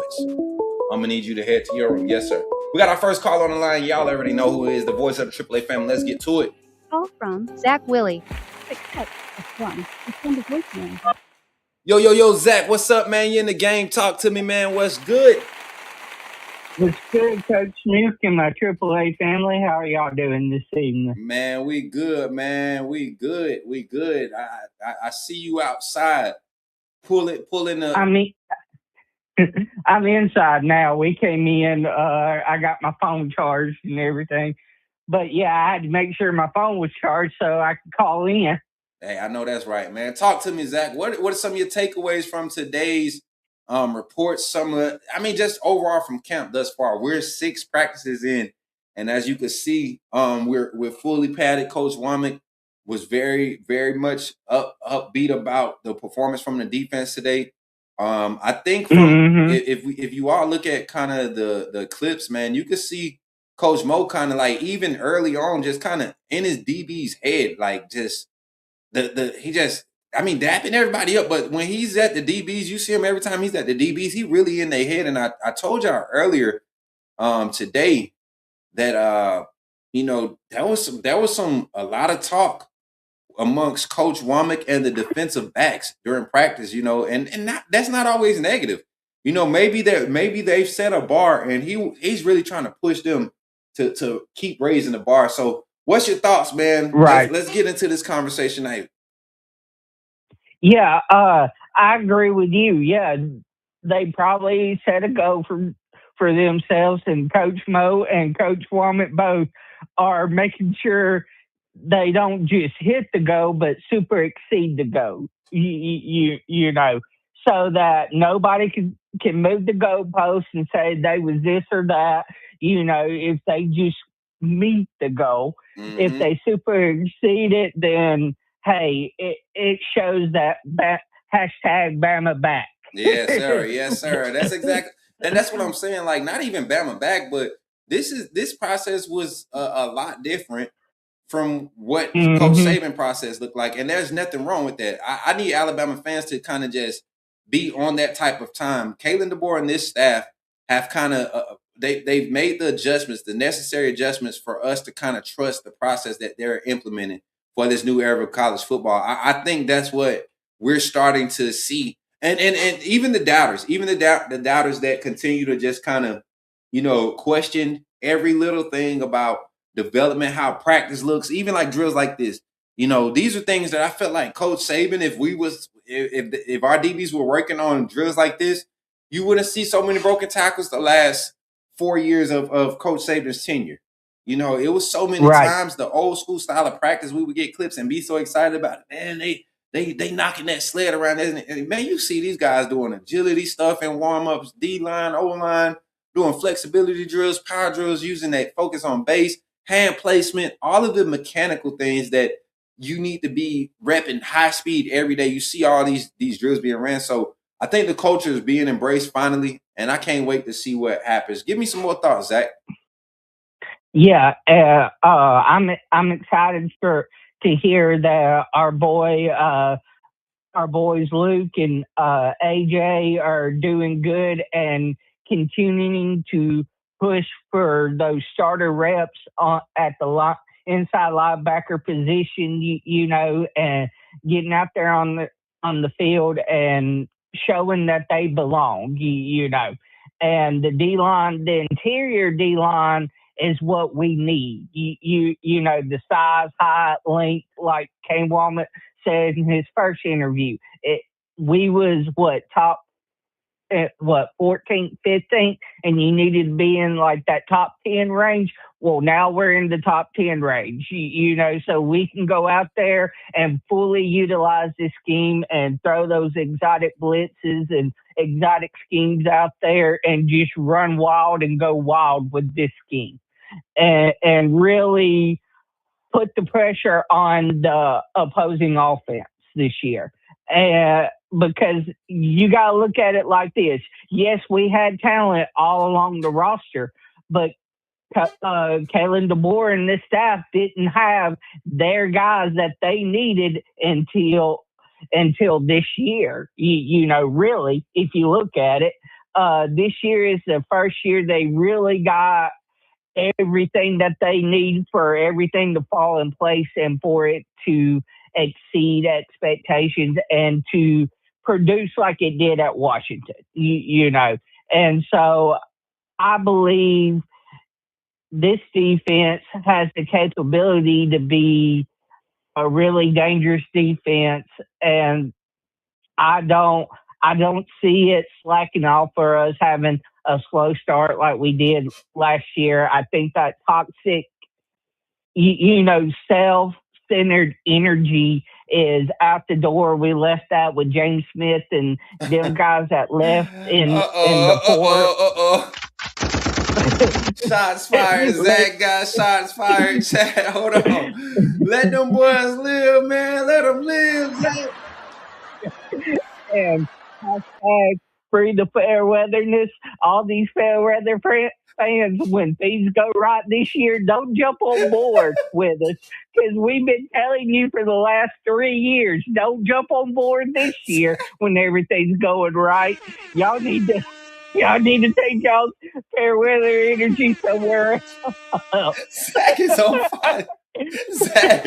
I'm going to need you to head to your room. Yes, sir. We got our first call on the line. Y'all already know who it is, the voice of the AAA family. Let's get to it. Call from Zach Willie. Yo, Zach. What's up, man? You in the game. Talk to me, man. What's good? What's good, Coach Smook and my AAA family? How are y'all doing this evening? Man, we good, man. We good. We good. I see you outside pulling I up. mean, I'm inside now. We came in. I got my phone charged and everything. But yeah, I had to make sure my phone was charged so I could call in. Hey, I know that's right, man. Talk to me, Zach. What are some of your takeaways from today's reports? I mean, just overall from camp thus far. We're 6 practices in, and as you can see, we're fully padded. Coach Womack was very much upbeat about the performance from the defense today. I think from Mm-hmm. if you all look at kind of the clips, man, you can see Coach Mo kind of like even early on, just kind of in his DB's head, like just the he just I mean dapping everybody up, but when he's at the DBs, you see him every time he's at the DBs, he really in their head. And I told y'all earlier today that there was some a lot of talk amongst Coach Womack and the defensive backs during practice, and that's not always negative. Maybe they've set a bar and he's really trying to push them to keep raising the bar. So what's your thoughts, man? Let's Right. let's get into this conversation. Yeah, I agree with you. Yeah, they probably set a goal for themselves, and Coach Mo and Coach Womack both are making sure they don't just hit the goal, but super exceed the goal. You know, so that nobody can move the goalpost and say they was this or that. You know, if they just meet the goal, if Mm-hmm. they super exceed it, then hey, it shows that hashtag Bama back. Yes, sir. Yes, sir. That's exactly, and that's what I'm saying. Like, not even Bama back, but this process was a lot different from what Coach Hmm. Saban process looked like, and there's nothing wrong with that. I need Alabama fans to kind of just be on that type of time. Kalen DeBoer and this staff have kind of they've made the adjustments, the necessary adjustments for us to kind of trust the process that they're implementing for this new era of college football. I think that's what we're starting to see, and even the doubters, even the doubters that continue to just kind of question every little thing about development, how practice looks, even like drills like this. These are things that I felt like Coach Saban, if our DBs were working on drills like this, you wouldn't see so many broken tackles the last 4 years of Coach Saban's tenure. It was so many Right. times the old school style of practice. We would get clips and be so excited about it. Man, they knocking that sled around. And man, you see these guys doing agility stuff and warm ups, D line, O line, doing flexibility drills, power drills, using that focus on base, hand placement, all of the mechanical things that you need to be repping high speed every day. You see all these drills being ran. So I think the culture is being embraced finally, and I can't wait to see what happens. Give me some more thoughts, Zach. Yeah, I'm excited to hear that our boys Luke and AJ are doing good and continuing to push for those starter reps at the inside linebacker position. And getting out there on the field and showing that they belong. And the interior D line is what we need. The size, height, length, like Kane Walnut said in his first interview. We was top 14th, 15th, and you needed to be in like that top 10 range. Well, now we're in the top 10 range, so we can go out there and fully utilize this scheme and throw those exotic blitzes and exotic schemes out there and just run wild and go wild with this scheme and really put the pressure on the opposing offense this year. Because you got to look at it like this. Yes, we had talent all along the roster, but Kalen DeBoer and this staff didn't have their guys that they needed until this year. Really, if you look at it, this year is the first year they really got everything that they need for everything to fall in place and for it to exceed expectations and to produce like it did at Washington. And so I believe this defense has the capability to be a really dangerous defense, and I don't I don't see it slacking off for us having a slow start like we did last year. I think that toxic, self-centered energy is out the door. We left that with James Smith and them guys that left in the port. Shots fired, Zach got shots fired. Chat, hold on. Let them boys live, man. Let them live, Zach. And hashtag free the fair weatherness. All these fair weather fans, when things go right this year, don't jump on board with us, because we've been telling you for the last 3 years, don't jump on board this year when everything's going right. Y'all need to take y'all's fair weather energy somewhere else. Zach is on fire. Zach,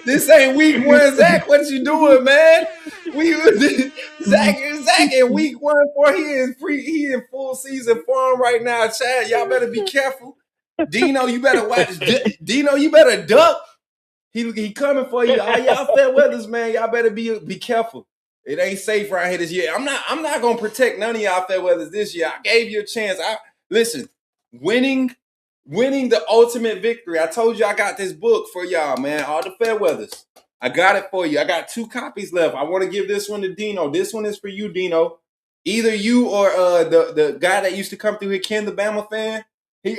this ain't week one. Zach, what you doing, man? Zach in week one for he in full season form right now. Chad, y'all better be careful. Dino, you better watch. Dino, you better duck. He coming for you. All y'all fair weathers, man. Y'all better be careful. It ain't safe right here this year. I'm not gonna protect none of y'all fair weathers this year. I gave you a chance. Listen, winning the ultimate victory. I told you I got this book for y'all, man. All the fair weathers. I got it for you. I got 2 copies left. I want to give this one to Dino. This one is for you, Dino. Either you or the guy that used to come through here, Ken, the Bama fan.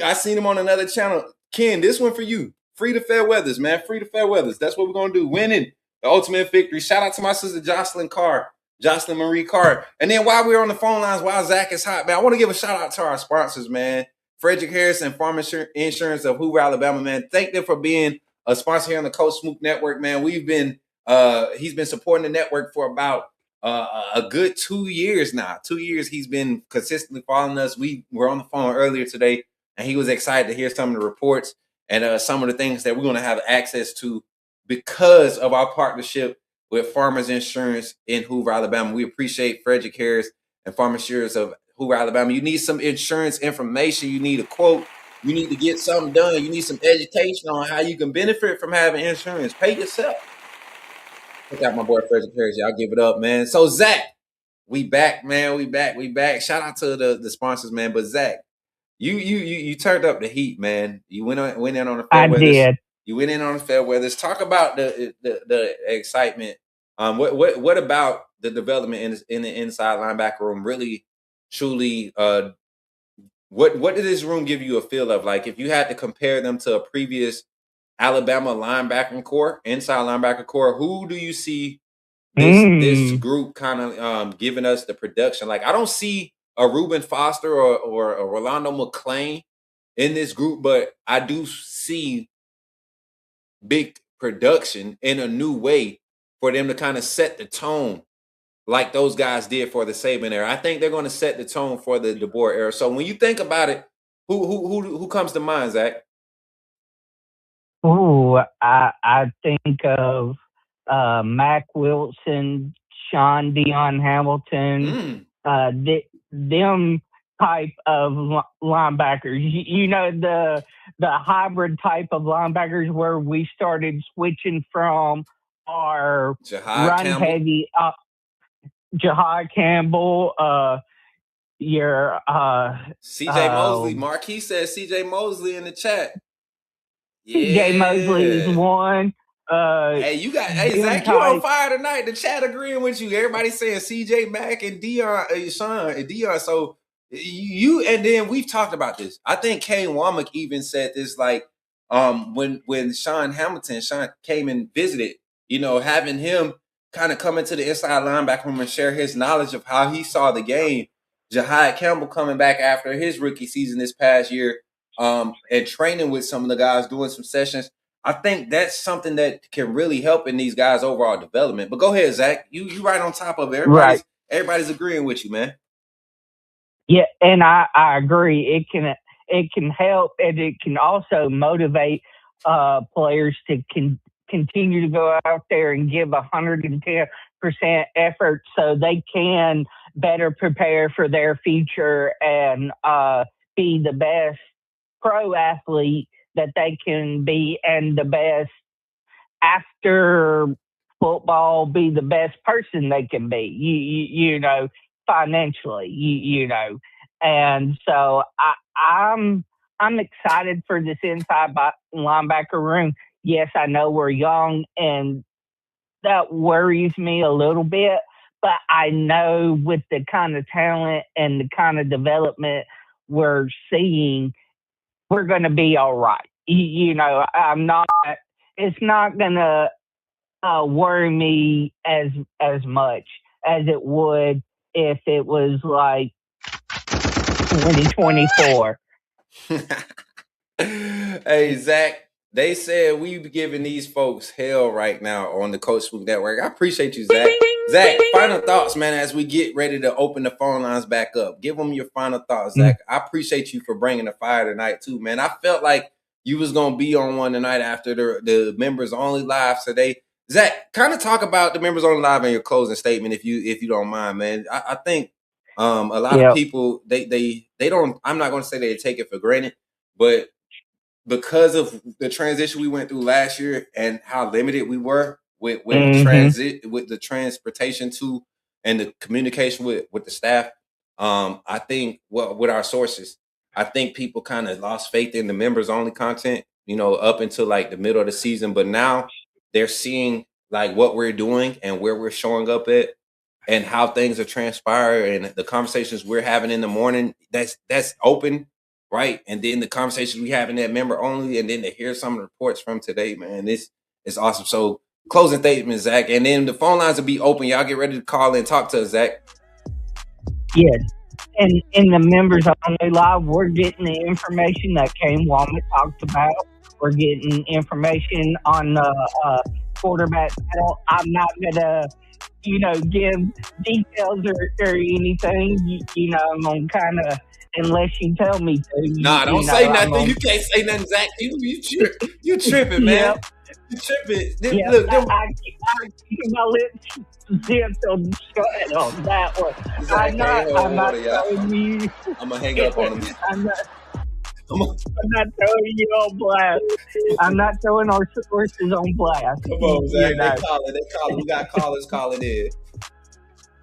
I seen him on another channel. Ken, this one for you. Free the fair weathers, man. Free the fair weathers. That's what we're gonna do. Winning the ultimate victory. Shout out to my sister Jocelyn Marie Carr. And then while we're on the phone lines, while Zach is hot, man, I want to give a shout out to our sponsors, man. Frederick Harrison Farm Insurance of Hoover, Alabama, man. Thank them for being a sponsor here on the Coach Smook Network, man. He's been supporting the network for about a good 2 years now. 2 years he's been consistently following us. We were on the phone earlier today, and he was excited to hear some of the reports and some of the things that we're going to have access to because of our partnership with Farmers Insurance in Hoover, Alabama. We appreciate Frederick Harris and Farmers Insurance of Hoover, Alabama. You need some insurance information. You need a quote. You need to get something done. You need some education on how you can benefit from having insurance. Pay yourself. Check out my boy Frederick Harris. Y'all give it up, man. So Zach, we back, man. We back. Shout out to the sponsors, man. But Zach, you turned up the heat, man. You went in on the fair weather. Did. You went in on the fair weather. Talk about the excitement. What about the development in the inside linebacker room really truly what did this room give you a feel of? Like if you had to compare them to a previous Alabama linebacker core, inside linebacker core, who do you see this group kind of giving us the production? Like I don't see a Reuben Foster or a Rolando McClain in this group, but I do see big production in a new way for them to kind of set the tone like those guys did for the Saban era. I think they're going to set the tone for the DeBoer era. So when you think about it, who comes to mind, Zach? Oh, I think of Mac Wilson, Sean Dion Hamilton, them type of linebackers. The hybrid type of linebackers where we started switching from our run heavy Jahad Campbell, your CJ Mosley. Marquis says CJ Mosley in the chat. Yeah. CJ Mosley is one. Hey, Zach, you on fire tonight. The chat agreeing with you. Everybody saying CJ Mack and Dion, Sean and Dion. So and then we've talked about this. I think Kane Womack even said this, like when Sean came and visited, having him kind of come into the inside linebacker room and share his knowledge of how he saw the game. Jahad Campbell coming back after his rookie season this past year, and training with some of the guys, doing some sessions. I think that's something that can really help in these guys' overall development. But go ahead, Zach. You right on top of it. Everybody's agreeing with you, man. Yeah, and I agree. It can help, and it can also motivate players to continue to go out there and give 110% effort so they can better prepare for their future and be the best pro athlete that they can be and the best after football be the best person they can be, you know, financially, you know. And so I'm excited for this inside linebacker room. Yes, I know we're young and that worries me a little bit, but I know with the kind of talent and the kind of development we're seeing, we're going to be all right. You know, it's not going to worry me as much as it would if it was like 2024. Hey, Zach, they said we be giving these folks hell right now on the Coach Smook Network. I appreciate you, Zach. Zach, final thoughts, man, as we get ready to open the phone lines back up. Give them your final thoughts, Zach. I appreciate you for bringing the fire tonight, too, man. I felt like you was going to be on one tonight after the members only live today. Zach, kind of talk about the members only live in your closing statement, if you don't mind, man. I think a lot of people, they don't, I'm not going to say they take it for granted, but because of the transition we went through last year and how limited we were with with the transportation to and the communication with the staff, I think with our sources, I think people kind of lost faith in the members only content, you know, up until like the middle of the season. But now they're seeing like what we're doing and where we're showing up at and how things are transpiring and the conversations we're having in the morning. That's open, right? And then the conversations we have in that member only, and then to hear some of the reports from today, man, this is awesome. So closing statement, Zach, and then the phone lines will be open. Y'all get ready to call and talk to us, Zach. Yes. And in the members only live, we're getting the information that Kane Womack talked about. We're getting information on the quarterback battle. I'm not gonna, you know, give details or anything. You know, I'm gonna kind of, unless you tell me to. Nah, don't say nothing. You can't say nothing, Zach. You tripping, man. Yep. You tripping. Yeah, I keep my lips zipped on that one. Zach, I'm not telling you. I'm gonna hang up on him. I'm not throwing you on blast. I'm not throwing our sources on blast. Come on, Zach. You know. They calling. We got callers calling in.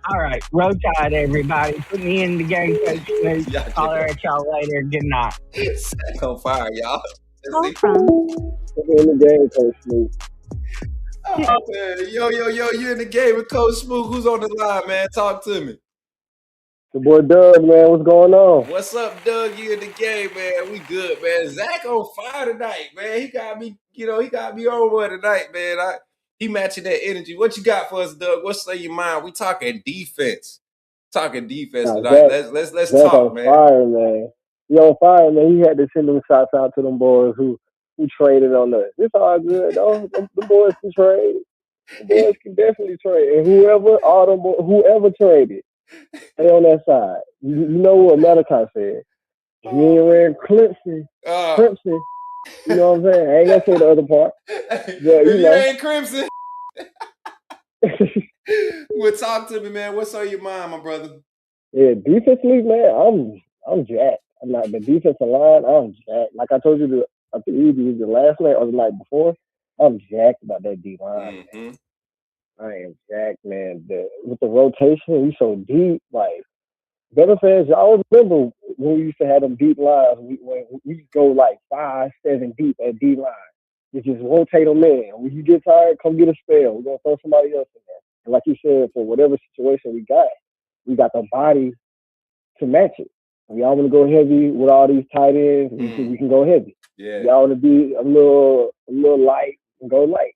All right. Roll Tide, everybody. Put me in the game, Coach Smook. Holler at y'all later. Good night. Zach on fire, y'all. Call from in the game, Coach Smook. Oh, man. Yo, you in the game with Coach Smook. Who's on the line, man? Talk to me. The boy Doug, man, what's going on? What's up, Doug? You in the game, man? We good, man. Zach on fire tonight, man. He got me on one tonight, man. He matching that energy. What you got for us, Doug? What's on your mind? We talking defense. Tonight. Let's Zach talk, on man. fire, man. He on fire, man. He had to send them shots out to them boys who traded on us. It's all good, though. The boys can trade. The boys can definitely trade. And whoever traded, stay on that side. You know what Malachi said. If you ain't wearing Clemson, you know what I'm saying? I ain't gonna say the other part. But, you ain't Crimson. Well, talk to me, man. What's on your mind, my brother? Yeah, defensively, man, I'm jacked. I'm not the defensive line. I'm jacked. Like I told you, I think either the last night or the night before. I'm jacked about that D line. Mm-hmm. I am jacked, man. With the rotation, we so deep. Like Better fans, y'all remember when we used to have them deep lines? When we go like 5, 7 deep at D line. We just rotate them in. When you get tired, come get a spell. We're gonna throw somebody else in there. And like you said, for whatever situation we got the body to match it. If y'all want to go heavy with all these tight ends, we can go heavy. Yeah. Y'all want to be a little light and go light.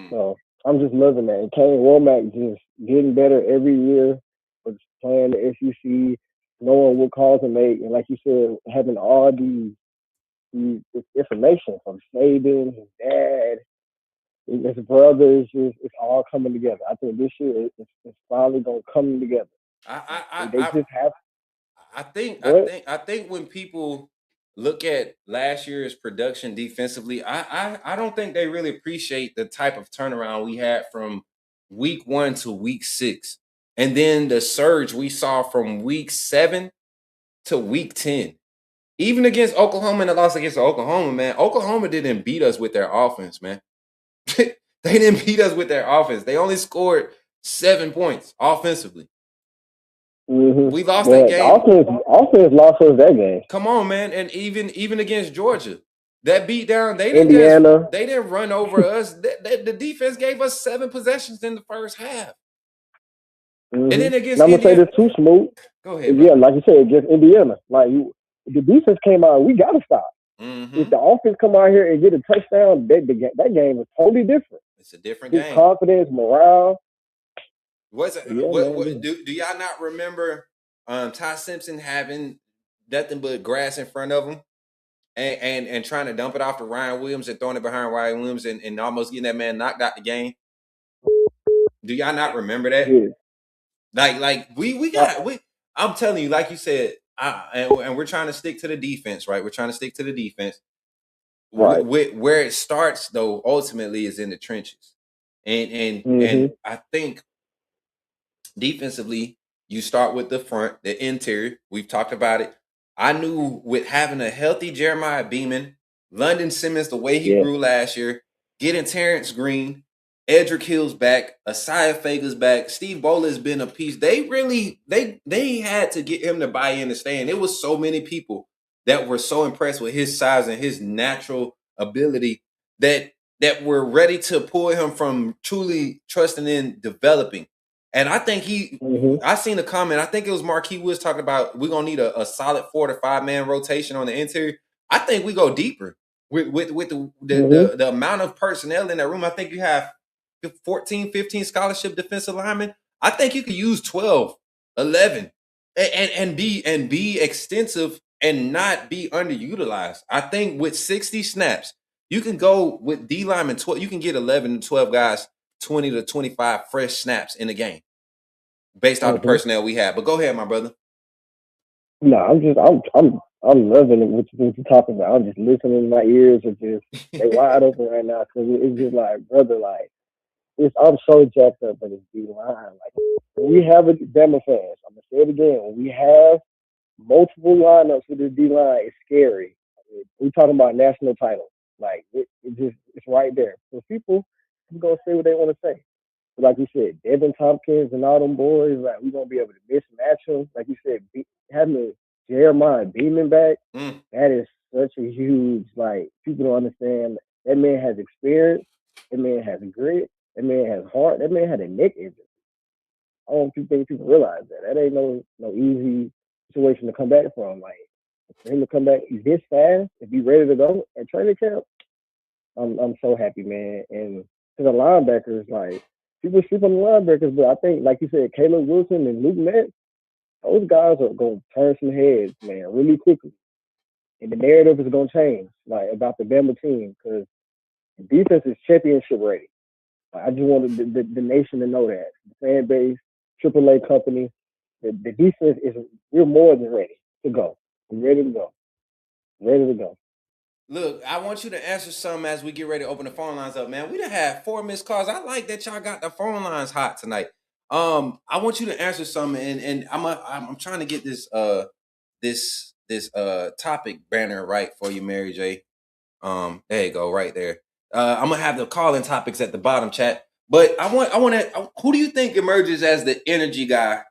So I'm just loving that. And Kane Womack just getting better every year. Playing the SEC, knowing what calls to make, and like you said, having all these information from Saban, his dad, his brothers, it's all coming together. I think this year it's finally gonna come together. I think when people look at last year's production defensively, I don't think they really appreciate the type of turnaround we had from week 1 to week 6. And then the surge we saw from week 7 to week 10. Even against Oklahoma in the loss against Oklahoma, man, Oklahoma didn't beat us with their offense, man. They didn't beat us with their offense. They only scored 7 points offensively. We lost that game. Offense lost us that game. Come on, man. And even against Georgia, that beat down, they didn't run over us. The defense gave us 7 possessions in the first half. Mm-hmm. And then against I'm gonna say this too, Smook. Go ahead. Yeah, like you said, against Indiana, like the defense came out, we gotta stop. Mm-hmm. If the offense come out here and get a touchdown, that game is totally different. It's a different game. Confidence, morale. What's it? Yeah, do y'all not remember Ty Simpson having nothing but grass in front of him and trying to dump it off to Ryan Williams and throwing it behind Ryan Williams and almost getting that man knocked out the game? Do y'all not remember that? Yeah. Like I'm telling you, like you said, and we're trying to stick to the defense, right? We're trying to stick to the defense. Right. Where it starts, though, ultimately is in the trenches. And I think defensively, you start with the front, the interior. We've talked about it. I knew with having a healthy Jeremiah Beeman, London Simmons, the way he grew last year, getting Terrence Green, Edric Hill's back, Asaya Fager's back, Steve Bola's been a piece. They really, they had to get him to buy in and stay in. It was so many people that were so impressed with his size and his natural ability that were ready to pull him from truly trusting in developing. And I think I seen a comment. I think it was Marquis Woods talking about we're gonna need a solid 4 to 5 man rotation on the interior. I think we go deeper with the amount of personnel in that room. I think you have 14, 15 scholarship defensive linemen. I think you could use 12, 11 and be extensive and not be underutilized. I think with 60 snaps, you can go with D linemen 12. You can get 11 to 12 guys, 20 to 25 fresh snaps in a game based on the personnel we have. But go ahead, my brother. No, I'm loving it what you're talking about. I'm just listening. My ears are just they wide open right now because it's just like, brother, like I'm so jacked up by this D line. Like when we have a Bama fans, I'm gonna say it again. When we have multiple lineups with the D line, it's scary. We're talking about national title. Like it's right there. So people gonna say what they want to say. But like you said, Devin Tompkins and all them boys, like we're gonna be able to mismatch them. Like you said, having Jeremiah Beeman back, that is such a huge, like, people don't understand. That man has experience. That man has grit. That man has heart. That man had a neck injury. I don't think people realize that. That ain't no easy situation to come back from. Like, for him to come back this fast and be ready to go at training camp, I'm so happy, man. And to the linebackers, like, people sleep on the linebackers, but I think, like you said, Caleb Wilson and Luke Metz, those guys are going to turn some heads, man, really quickly. And the narrative is going to change, like, about the Bama team, because the defense is championship ready. I just wanted the nation to know that. The fan base, AAA company, the defense we're more than ready to go. We're ready to go. Ready to go. Look, I want you to answer some as we get ready to open the phone lines up, man. We done had 4 missed calls. I like that y'all got the phone lines hot tonight. I want you to answer some, and I'm trying to get this topic banner right for you, Mary J. There you go, right there. I'm gonna have the call-in topics at the bottom, chat. But I want to. Who do you think emerges as the energy guy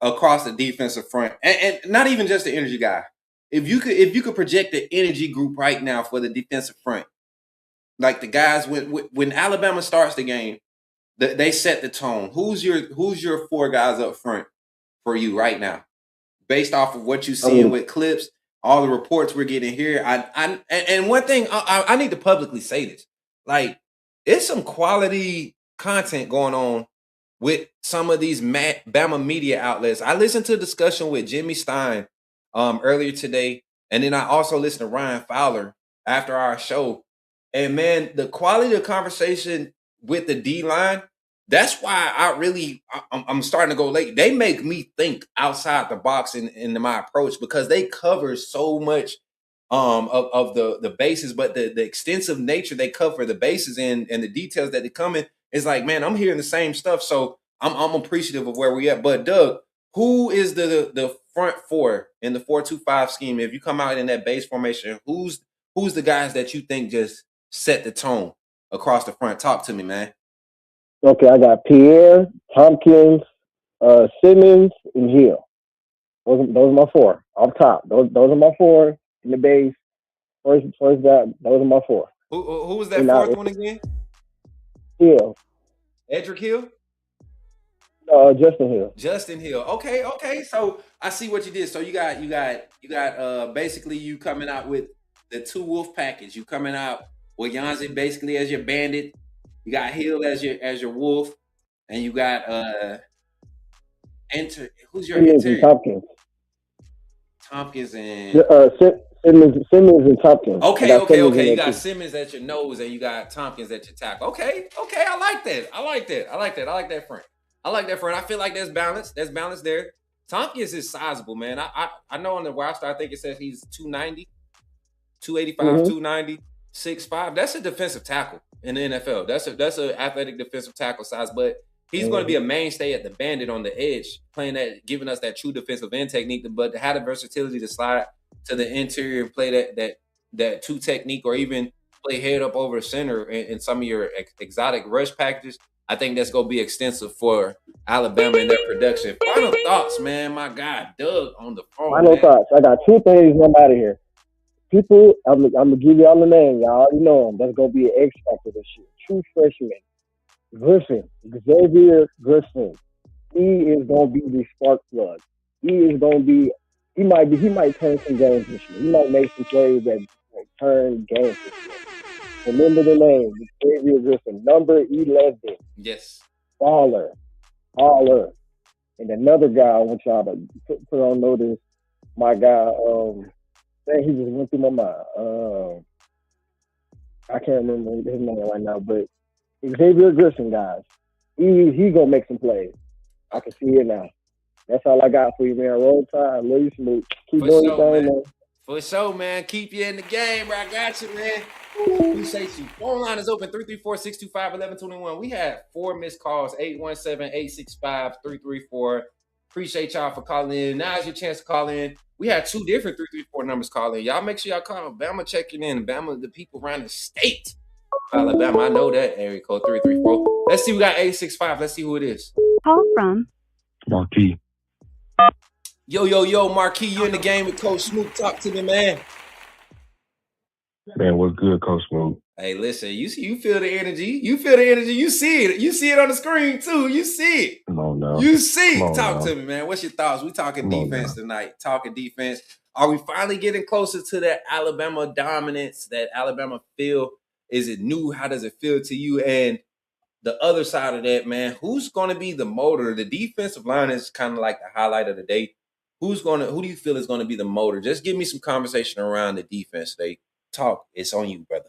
across the defensive front, and not even just the energy guy? If you could project the energy group right now for the defensive front, like the guys when Alabama starts the game, they set the tone. Who's your 4 guys up front for you right now, based off of what you're seeing with clips, all the reports we're getting here? And one thing I need to publicly say this: like, it's some quality content going on with some of these Bama media outlets. I listened to a discussion with Jimmy Stein earlier today, and then I also listened to Ryan Fowler after our show. And man, the quality of conversation with the D line, that's why I'm starting to go late. They make me think outside the box in my approach, because they cover so much of the bases, but the extensive nature they cover the bases in and the details that they come in is like, man, I'm hearing the same stuff. So I'm appreciative of where we at. But Doug, who is the front four in the 4-2-5 scheme? If you come out in that base formation, who's the guys that you think just set the tone across the front? Talk to me, man. Okay, I got Pierre, Tompkins, Simmons, and Hill. Those are my four off top. Those are my four in the base. First guy. Those are my four. Who was that fourth one again? Hill. Edric Hill? Justin Hill. Justin Hill. Okay. So I see what you did. So you got basically you coming out with the 2 wolf package. You coming out with Yanzi basically as your bandit. You got Hill as your wolf, and you got who's your Simmons and Tompkins. Tompkins and Simmons and Tompkins. Okay. You got Simmons at your nose, and you got Tompkins at your tackle. Okay. I like that. I like that front. I feel like there's balance. There's balance there. Tompkins is sizable, man. I know on the roster, I think it says he's 290, 285, 290, 6'5". That's a defensive tackle in the NFL. That's a athletic defensive tackle size, but he's going to be a mainstay at the bandit on the edge, playing that, giving us that true defensive end technique, but to have the versatility to slide to the interior and play that two technique, or even play head up over the center in some of your exotic rush packages. I think that's going to be extensive for Alabama in their production. Final thoughts, man. My God, Doug on the phone. Final thoughts. I got 2 things I'm out of here. People, I'm gonna give y'all the name. Y'all already know him. That's gonna be an X factor this year. True freshman, Griffin, Xavier Griffin. He is gonna be the spark plug. He is gonna be. He might turn some games this year. He might make some plays that turn games this year. Remember the name, Xavier Griffin, number 11. Yes. Baller. And another guy I want y'all to put on notice. My guy, he just went through my mind. I can't remember his name right now, but Xavier Griffin, guys. He gonna make some plays. I can see it now. That's all I got for you, man. Roll Tide. Love you, Smook. Keep doing your thing, man. For sure, man. Keep you in the game, bro. I got you, man. Appreciate you. Phone line is open, 334-625-1121. We had 4 missed calls, 817-865-334. Appreciate y'all for calling in. Now's your chance to call in. We had 2 different 334 numbers call in. Y'all make sure y'all call Bama checking in. Bama, the people around the state. Alabama, I know that area code 334. Let's see, we got 865. Let's see who it is. Call from Marquis. Yo, Marquis, you in the game with Coach Smook. Talk to me, man. Man, what's good, Coach Smook? Hey, listen, you feel the energy. You feel the energy. You see it. You see it on the screen, too. You see it. Come on now. You see it. Talk to me, man. What's your thoughts? We talking defense tonight. Talking defense. Are we finally getting closer to that Alabama dominance, that Alabama feel? Is it new? How does it feel to you? And the other side of that, man, who's going to be the motor? The defensive line is kind of like the highlight of the day. Who do you feel is going to be the motor? Just give me some conversation around the defense today. Talk. It's on you, brother.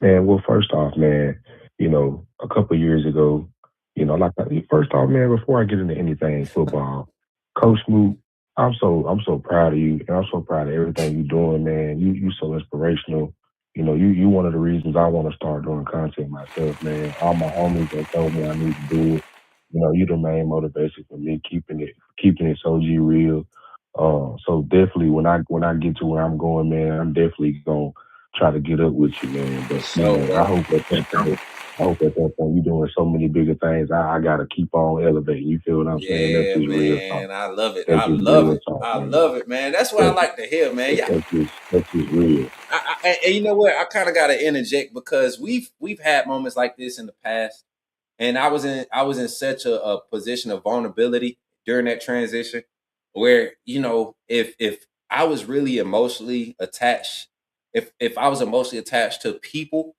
Man, well, first off, man, a couple of years ago, first off, man, before I get into anything football, Coach Smook, I'm so proud of you, and I'm so proud of everything you're doing, man. You so inspirational. You one of the reasons I want to start doing content myself, man. All my homies that told me I need to do it. You the main motivation for me, keeping it so real. So definitely when I get to where I'm going, man, I'm definitely gonna try to get up with you, man. But I hope at that point you're doing so many bigger things. I gotta keep on elevating. You feel what I'm saying? That's just real talk. I love it. I love it, man. That's what I like to hear, man. That's just real. And you know what? I kind of got to interject because we've had moments like this in the past, and I was in such a position of vulnerability during that transition, where if I was really emotionally attached, if I was emotionally attached to people,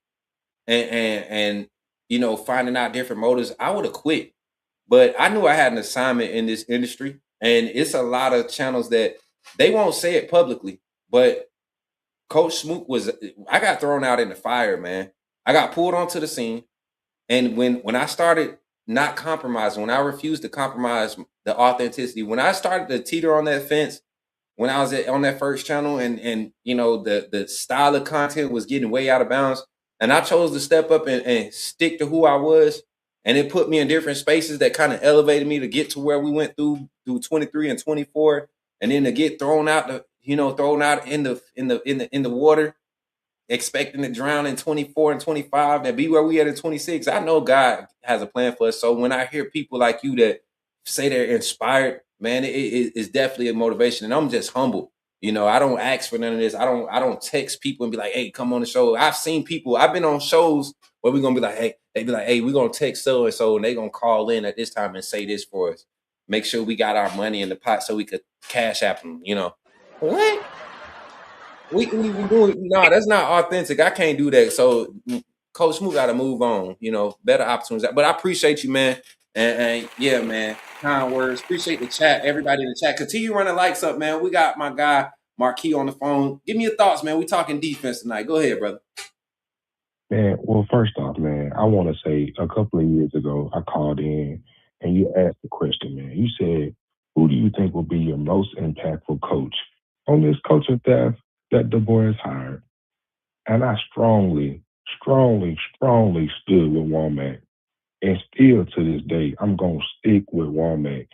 and finding out different motives, I would have quit. But I knew I had an assignment in this industry, and it's a lot of channels that they won't say it publicly, but Coach Smook I got thrown out in the fire, man. I got pulled onto the scene. And when I started not compromising, when I refused to compromise the authenticity, when I started to teeter on that fence, when I was on that first channel and the style of content was getting way out of bounds, and I chose to step up and stick to who I was and it put me in different spaces that kind of elevated me to get to where we went through 23 and 24, and then to get thrown out in the water, expecting to drown in 24 and 25 and be where we at in 26. I know God has a plan for us. So when I hear people like you that say they're inspired, man, it's definitely a motivation. And I'm just humble. I don't ask for none of this. I don't text people and be like, hey, come on the show. I've been on shows where we're gonna be like, hey, they be like, hey, we're gonna text so and so, and they're gonna call in at this time and say this for us. Make sure we got our money in the pot so we could cash app them, What? We doing no, that's not authentic. I can't do that. So Coach Smook got to move on. Better opportunities. But I appreciate you, man. And yeah, man, kind words. Appreciate the chat. Everybody in the chat. Continue running likes up, man. We got my guy Marquis on the phone. Give me your thoughts, man. We talking defense tonight. Go ahead, brother. Man, well, first off, man, I want to say a couple of years ago, I called in and you asked the question, man. You said, who do you think will be your most impactful coach on this coaching staff that the boy has hired? And I strongly stood with Womack. And still to this day, I'm going to stick with Womack.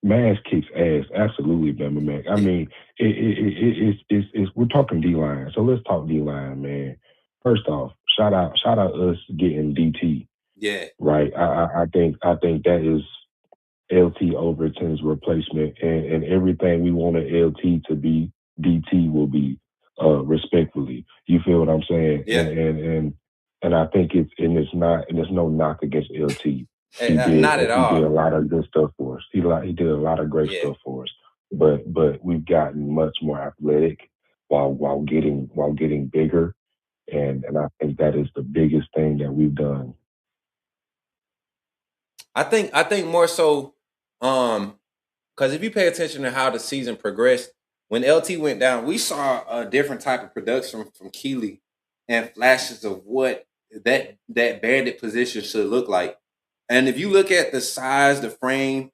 Mass kicks ass, absolutely, Bama Mac. I mean, it's we're talking D-line, so let's talk D-line, man. First off, shout out us getting DT. Yeah. Right. I think that is LT Overton's replacement, and everything we wanted LT to be, DT will be, respectfully. You feel what I'm saying? Yeah. And I think it's no knock against LT. Hey, not at all. He did a lot of good stuff for us. He did a lot of great stuff for us. But we've gotten much more athletic while getting bigger, and I think that is the biggest thing that we've done. I think more so, because if you pay attention to how the season progressed, when LT went down, we saw a different type of production from Keeley and flashes of what that bandit position should look like. And if you look at the size, the frame,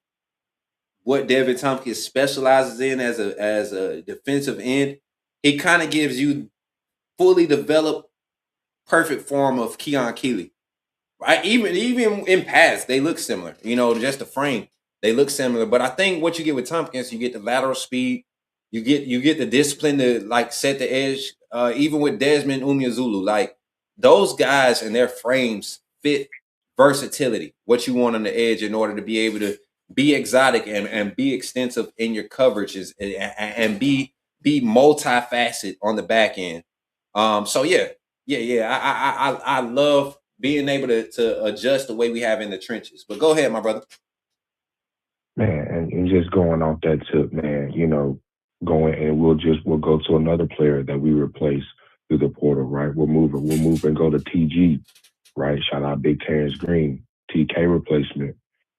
what Devin Tompkins specializes in as a defensive end, he kind of gives you fully developed, perfect form of Keon Keeley. Right? Even in pass, they look similar. Just the frame, they look similar. But I think what you get with Tompkins, you get the lateral speed, you get the discipline to set the edge. Even with Desmond Umeozulu, those guys and their frames fit versatility, what you want on the edge in order to be able to be exotic and be extensive in your coverages and be multifaceted on the back end. So yeah. I love being able to adjust the way we have in the trenches. But go ahead, my brother. Man, and just going off that tip, man, we'll go to another player that we replace through the portal, right? We'll move and go to TG, right? Shout out Big Terrence Green, TK replacement,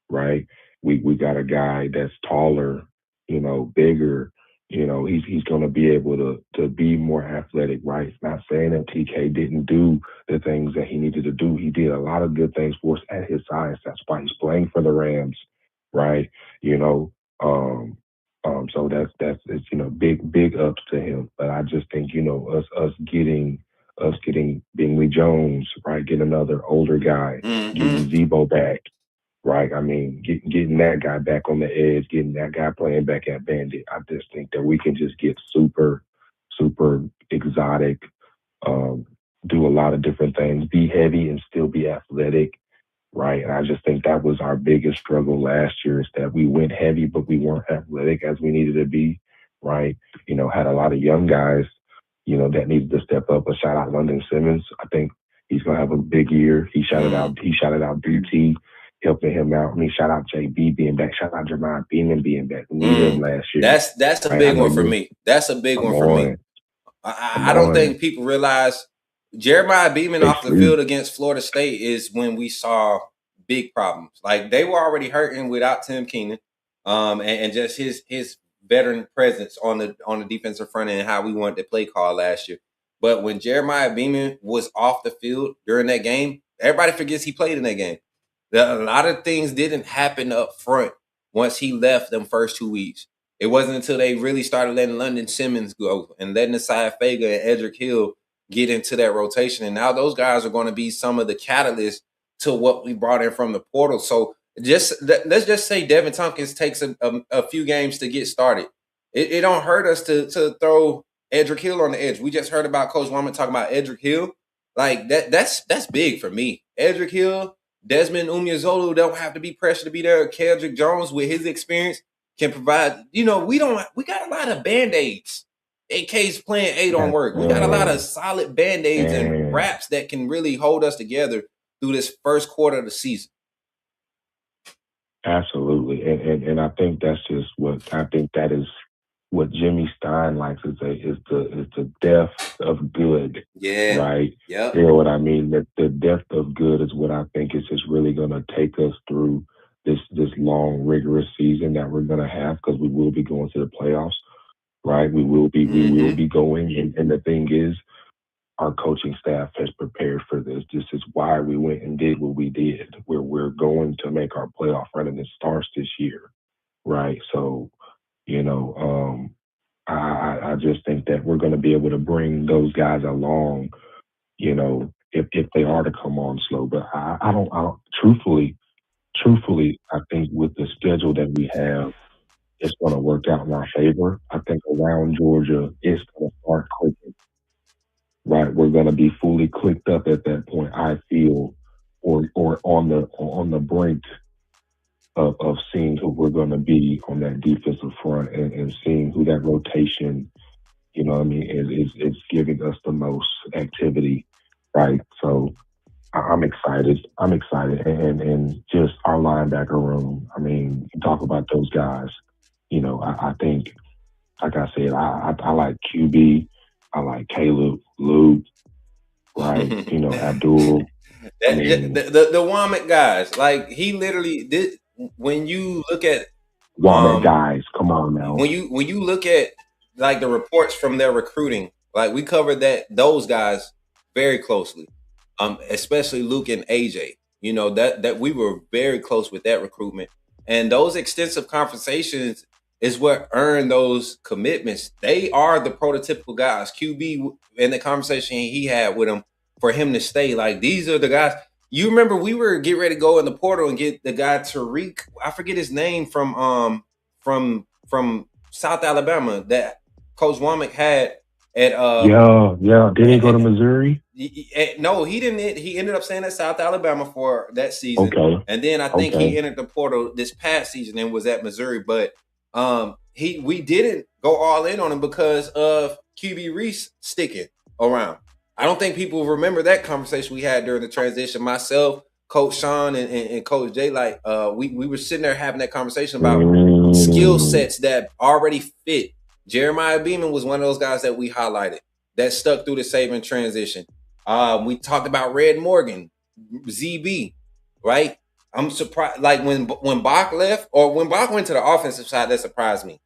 right? We got a guy that's taller, bigger, he's going to be able to be more athletic, right? It's not saying that TK didn't do the things that he needed to do. He did a lot of good things for us at his size. That's why he's playing for the Rams, right? So that's big ups to him. But I just think, us getting Bingley Jones, right? Get another older guy, getting Zebo back, right? I mean, getting that guy back on the edge, getting that guy playing back at Bandit. I just think that we can just get super, super exotic, do a lot of different things, be heavy and still be athletic, right? And I just think that was our biggest struggle last year, is that we went heavy, but we weren't athletic as we needed to be, right? Had a lot of young guys, that needed to step up. But shout out London Simmons. I think he's gonna have a big year. He shouted out DT, helping him out. I mean, shout out JB being back. Shout out Jeremiah Beeman being back. We needed him last year. That's a big one for me. That's a big one for me. I don't think people realize Jeremiah Beeman off the field against Florida State is when we saw big problems. They were already hurting without Tim Keenan, and just his veteran presence on the defensive front end and how we wanted to play call last year. But when Jeremiah Beeman was off the field during that game, everybody forgets he played in that game. A lot of things didn't happen up front once he left them first 2 weeks. It wasn't until they really started letting London Simmons go and letting Asai Fega and Edric Hill get into that rotation. And now those guys are going to be some of the catalysts to what we brought in from the portal. So let's just say Devin Tompkins takes a few games to get started. It don't hurt us to throw Edric Hill on the edge. We just heard about Coach Womack talking about Edric Hill. Like that's big for me. Edric Hill, Desmond Umeozulu don't have to be pressured to be there. Keldrick Jones with his experience can provide. We got a lot of band-aids. AK's playing 8 on work. We got a lot of solid band-aids and wraps that can really hold us together through this first quarter of the season. Absolutely. And I think that is what Jimmy Stein likes is the depth of good. Yeah. Right. Yep. You know what I mean? That the depth of good is what I think is just really gonna take us through this long, rigorous season that we're gonna have, because we will be going to the playoffs. Right. We will be going. And the thing is, our coaching staff has prepared for this. This is why we went and did what we did. We're going to make our playoff run, and it starts this year. Right. So, I just think that we're going to be able to bring those guys along, if they are to come on slow. But I don't truthfully, I think with the schedule that we have, it's going to work out in our favor. I think around Georgia, it's going to start clicking. Right, we're going to be fully clicked up at that point, I feel, or on the brink of seeing who we're going to be on that defensive front, and seeing who that rotation, is giving us the most activity, right? So I'm excited. And just our linebacker room. I mean, you talk about those guys. I think, like I said, I like QB. I like Caleb, Luke, right? Abdul. The Womack guys, like he literally did. When you look at Womack guys, come on now. When you look at like the reports from their recruiting, like we covered those guys very closely, especially Luke and AJ. That we were very close with that recruitment, and those extensive conversations is what earned those commitments. They are the prototypical guys. QB, in the conversation he had with him, for him to stay, like these are the guys. You remember we were getting ready to go in the portal and get the guy Tariq, I forget his name, from South Alabama that Coach Womack had at yeah. Did he go to Missouri? No, he didn't. He ended up staying at South Alabama for that season. Okay. And then I think he entered the portal this past season and was at Missouri, but we didn't go all in on him because of QB Reese sticking around. I don't think people remember that conversation we had during the transition. Myself, Coach Sean, and Coach Jay, like we were sitting there having that conversation about skill sets that already fit. Jeremiah Beeman was one of those guys that we highlighted that stuck through the Saban transition. We talked about Red Morgan, ZB, right? I'm surprised, like when Bach left, or when Bach went to the offensive side, that surprised me.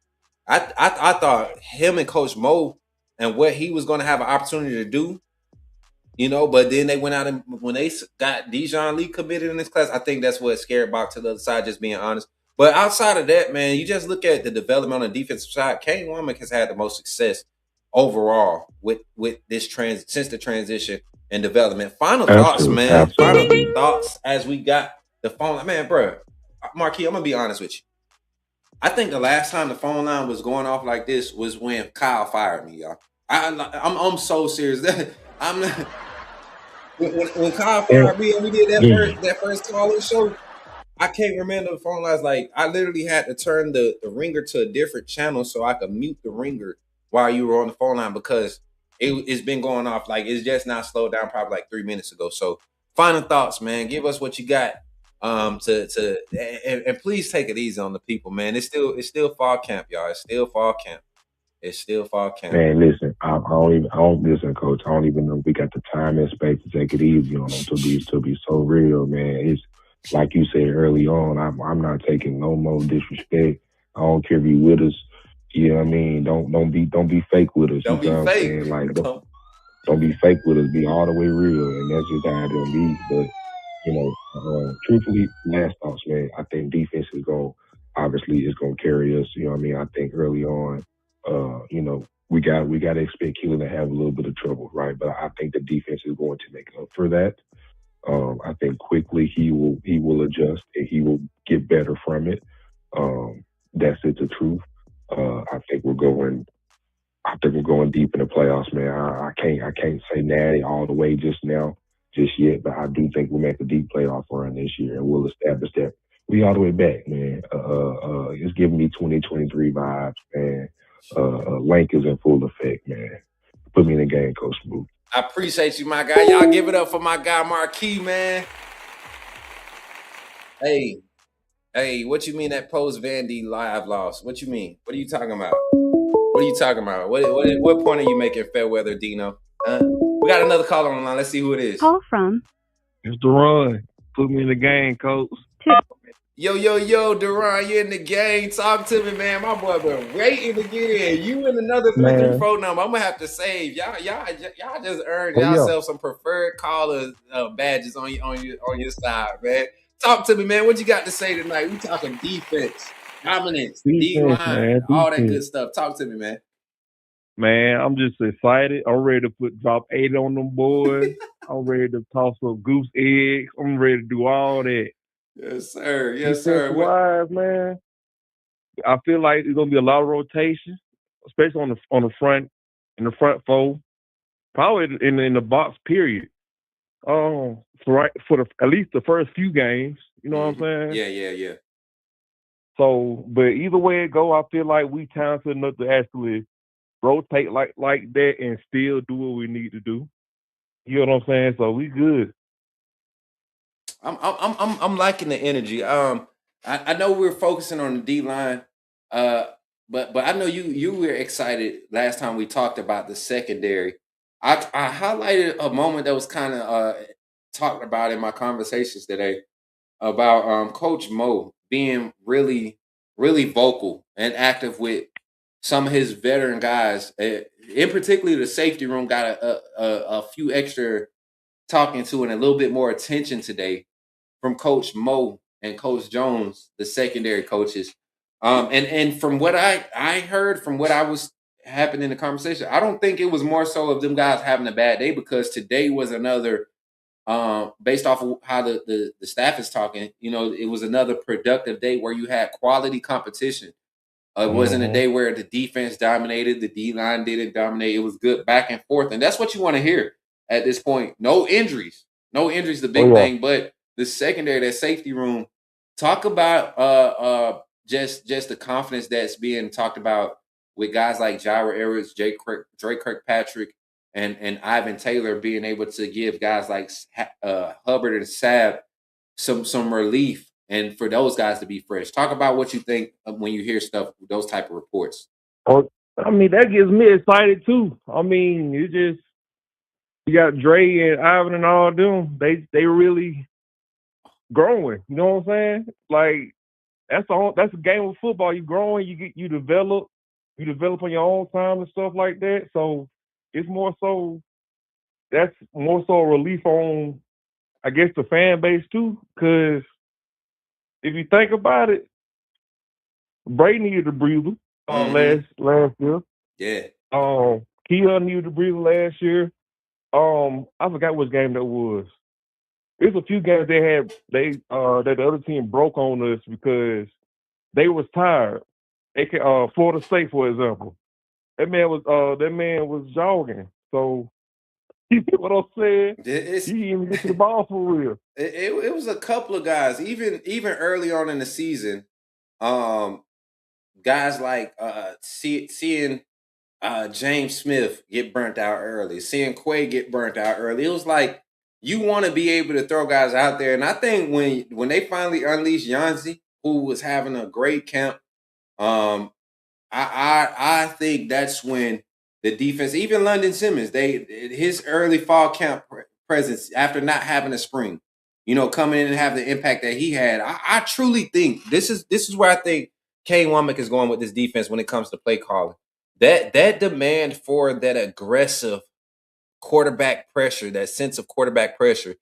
I thought him and Coach Mo and what he was going to have an opportunity to do, but then they went out, and when they got Dijon Lee committed in this class, I think that's what scared Bach to the other side, just being honest. But outside of that, man, you just look at the development on the defensive side. Kane Womack has had the most success overall with this since the transition and development. Final thoughts, man. Absolutely. Final thoughts as we got the phone. Man, bro, Marquis, I'm gonna be honest with you. I think the last time the phone line was going off like this was when Kyle fired me, y'all. I'm so serious. I'm not. When Kyle fired me and we did that first call of the show, I can't remember the phone lines. Like, I literally had to turn the ringer to a different channel so I could mute the ringer while you were on the phone line, because it's been going off. Like, it's just not slowed down probably like 3 minutes ago. So final thoughts, man. Give us what you got. And please take it easy on the people, man. It's still fall camp, y'all. It's still fall camp. Man, listen, I don't listen, Coach. I don't even know if we got the time and space to take it easy on them, to be so real, man. It's like you said early on. I'm not taking no more disrespect. I don't care if you with us. You know what I mean? Don't be fake with us. Don't you know be what fake. I'm saying? Like, don't be fake with us. Be all the way real, and that's just how it's gonna be. But truthfully, last thoughts, man. I think defense is gonna carry us. You know what I mean? I think early on, we got to expect Keelan to have a little bit of trouble, right? But I think the defense is going to make up for that. I think quickly he will adjust and he will get better from it. That's it, the truth. I think we're going. I think we're going deep in the playoffs, man. I can't say natty all the way just now, just yet, but I do think we'll make a deep playoff run this year, and we'll establish that we all the way back, man. It's giving me 2023 vibes, man. Lank is in full effect, man. Put me in the game, Coach Smook. I appreciate you, my guy. Y'all give it up for my guy Marquis, man. Hey, what you mean that post Vandy live loss? What you mean? What are you talking about? What are you talking about? What point are you making, Fairweather Dino? We got another caller on the line. Let's see who it is. Call from It's Deron. Put me in the game, coach. Yo, Deron, you in the game. Talk to me, man. My boy been waiting to get in. You in another 334 number. I'm gonna have to save. Y'all just earned yourself some preferred caller badges on your side, man. Talk to me, man. What you got to say tonight? We talking defense, dominance, D-line, all that good stuff. Talk to me, man. Man, I'm just excited. I'm ready to drop 8 on them boys. I'm ready to toss some goose eggs. I'm ready to do all that. Yes, sir. Yes, sir. Wise, man. I feel like there's gonna be a lot of rotation, especially on the front, in the front four, probably in the box period. For at least the first few games. You know what I'm saying? Yeah. So, but either way it go, I feel like we talented enough to actually rotate like that and still do what we need to do. You know what I'm saying? So we good. I'm liking the energy. I know we're focusing on the D line, but I know you were excited last time we talked about the secondary. I highlighted a moment that was kind of talked about in my conversations today about Coach Mo being really, really vocal and active with some of his veteran guys. In particular, the safety room got a few extra talking to and a little bit more attention today from Coach Mo and Coach Jones, the secondary coaches. And from what I heard, from what I was happening in the conversation, I don't think it was more so of them guys having a bad day, because today was another, based off of how the staff is talking, it was another productive day where you had quality competition. It wasn't a day where the defense dominated, the D-line didn't dominate. It was good back and forth, and that's what you want to hear at this point. No injuries, the big thing, but the secondary, that safety room. Talk about just the confidence that's being talked about with guys like Jair Edwards, Drake Kirkpatrick, and Ivan Taylor being able to give guys like Hubbard and Sabb some relief, and for those guys to be fresh. Talk about what you think when you hear stuff, those type of reports. Oh, I mean, that gets me excited too. I mean, you got Dre and Ivan and all them. They really growing. You know what I'm saying? Like that's a game of football. You growing, you develop on your own time and stuff like that. So it's more so that's more so a relief on, I guess, the fan base too. Because if you think about it, Bray needed a breather last year. Yeah. Kia needed a breather last year. I forgot which game that was. There's a few games that the other team broke on us because they was tired. Florida State, for example, that man was jogging. So you get what I'm saying? He didn't even get to the ball for real. It was a couple of guys, even early on in the season. Guys like seeing James Smith get burnt out early, seeing Quay get burnt out early. It was like you want to be able to throw guys out there. And I think when they finally unleashed Yanzi, who was having a great camp, I think that's when the defense, even London Simmons, his early fall camp presence after not having a spring, coming in and have the impact that he had. I truly think this is where I think Kane Womack is going with this defense when it comes to play calling. That demand for that aggressive quarterback pressure, that sense of quarterback pressure,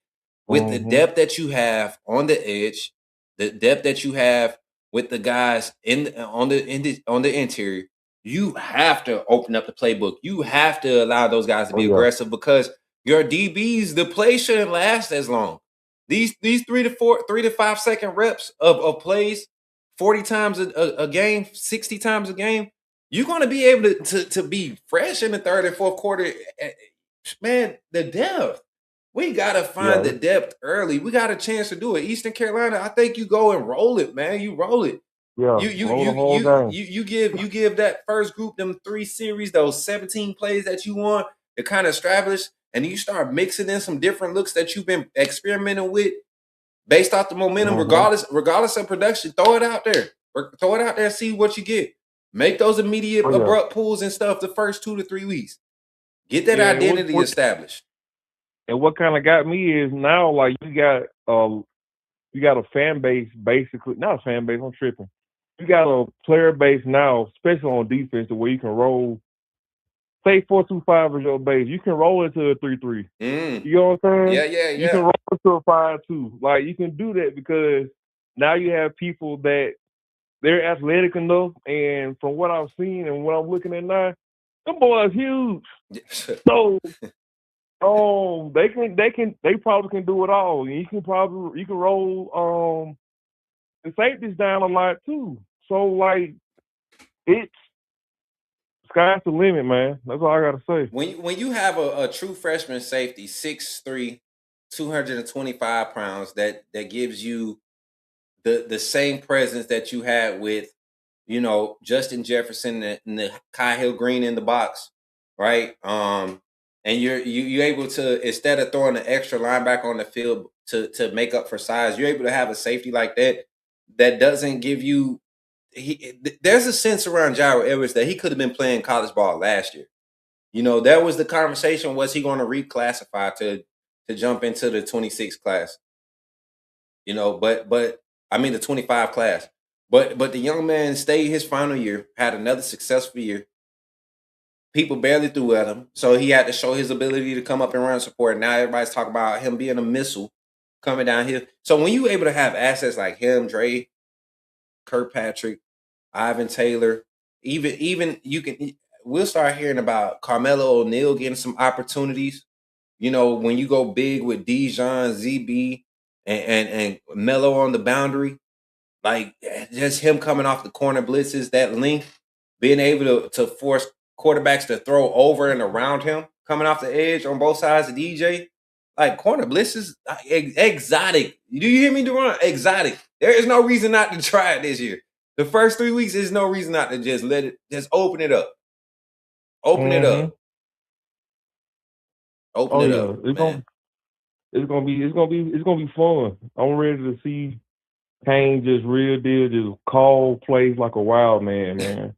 with the depth that you have on the edge, the depth that you have with the guys on the interior, you have to open up the playbook. You have to allow those guys to be aggressive, because your DBs, the play shouldn't last as long. These 3 to 5 second reps of plays, 40 times a game, 60 times a game, you're going to be able to be fresh in the third and fourth quarter. Man, the depth. We got to find the depth early. We got a chance to do it. Eastern Carolina, I think you go and roll it, man. You roll it. Yeah, You give that first group them 3 series, those 17 plays that you want to kind of establish, and you start mixing in some different looks that you've been experimenting with based off the momentum, regardless of production. Throw it out there. Throw it out there, see what you get. Make those immediate abrupt pulls and stuff the first 2 to 3 weeks. Get that identity established. And what kind of got me is now, like, you got a fan base, basically, not a fan base, I'm tripping. You got a player base now, especially on defense, the way you can roll, say 4-2-5 is your base. You can roll into a 3-3. You know what I'm saying? Yeah. You can roll into a 5-2. Like, you can do that because now you have people that they're athletic enough, and from what I've seen and what I'm looking at now, them boys huge. So they probably can do it all. You can roll the safeties down a lot too. So like it's sky's the limit, man. That's all I gotta say. When you have a true freshman safety, 6'3", 225 pounds, that gives you the same presence that you had with, Justin Jefferson and the Kyle Green in the box, right? And you're able to, instead of throwing an extra linebacker on the field to make up for size, you're able to have a safety like that doesn't give you. There's a sense around Jairo Edwards that he could have been playing college ball last year. That was the conversation. Was he going to reclassify to jump into the 26 class? But I mean the 25 class. But the young man stayed his final year, had another successful year. People barely threw at him, so he had to show his ability to come up and run support. Now everybody's talking about him being a missile coming down here. So when you're able to have assets like him, Dre, Kirkpatrick, Ivan Taylor, even we'll start hearing about Carmelo O'Neal getting some opportunities. When you go big with Dijon, ZB, and Melo on the boundary, like just him coming off the corner blitzes, that length, being able to force quarterbacks to throw over and around him, coming off the edge on both sides of DJ. Like corner blitzes, exotic. Do you hear me, Duran? Exotic. There is no reason not to try it this year. The first 3 weeks, there's no reason not to just open it up. Open it up. Open it up. It's gonna be fun. I'm ready to see Kane just real deal, just call plays like a wild man.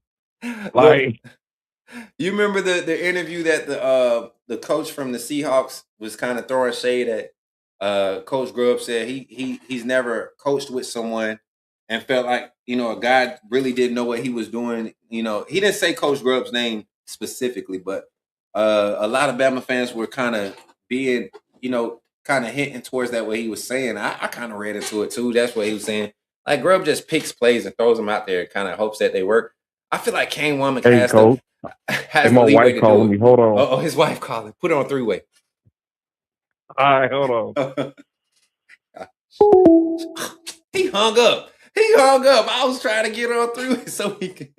Like, you remember the interview that the coach from the Seahawks was kind of throwing shade at Coach Grubb, said he's never coached with someone and felt like, a guy really didn't know what he was doing. He didn't say Coach Grubb's name specifically, but a lot of Bama fans were kind of being, kind of hinting towards that what he was saying. I kind of read into it too. That's what he was saying. Like Grubb just picks plays and throws them out there, kind of hopes that they work. I feel like Kane Womack has my wife calling me. Hold on. Oh, his wife calling. Put it on 3-way. All right, hold on. He hung up. I was trying to get on 3-way so he could.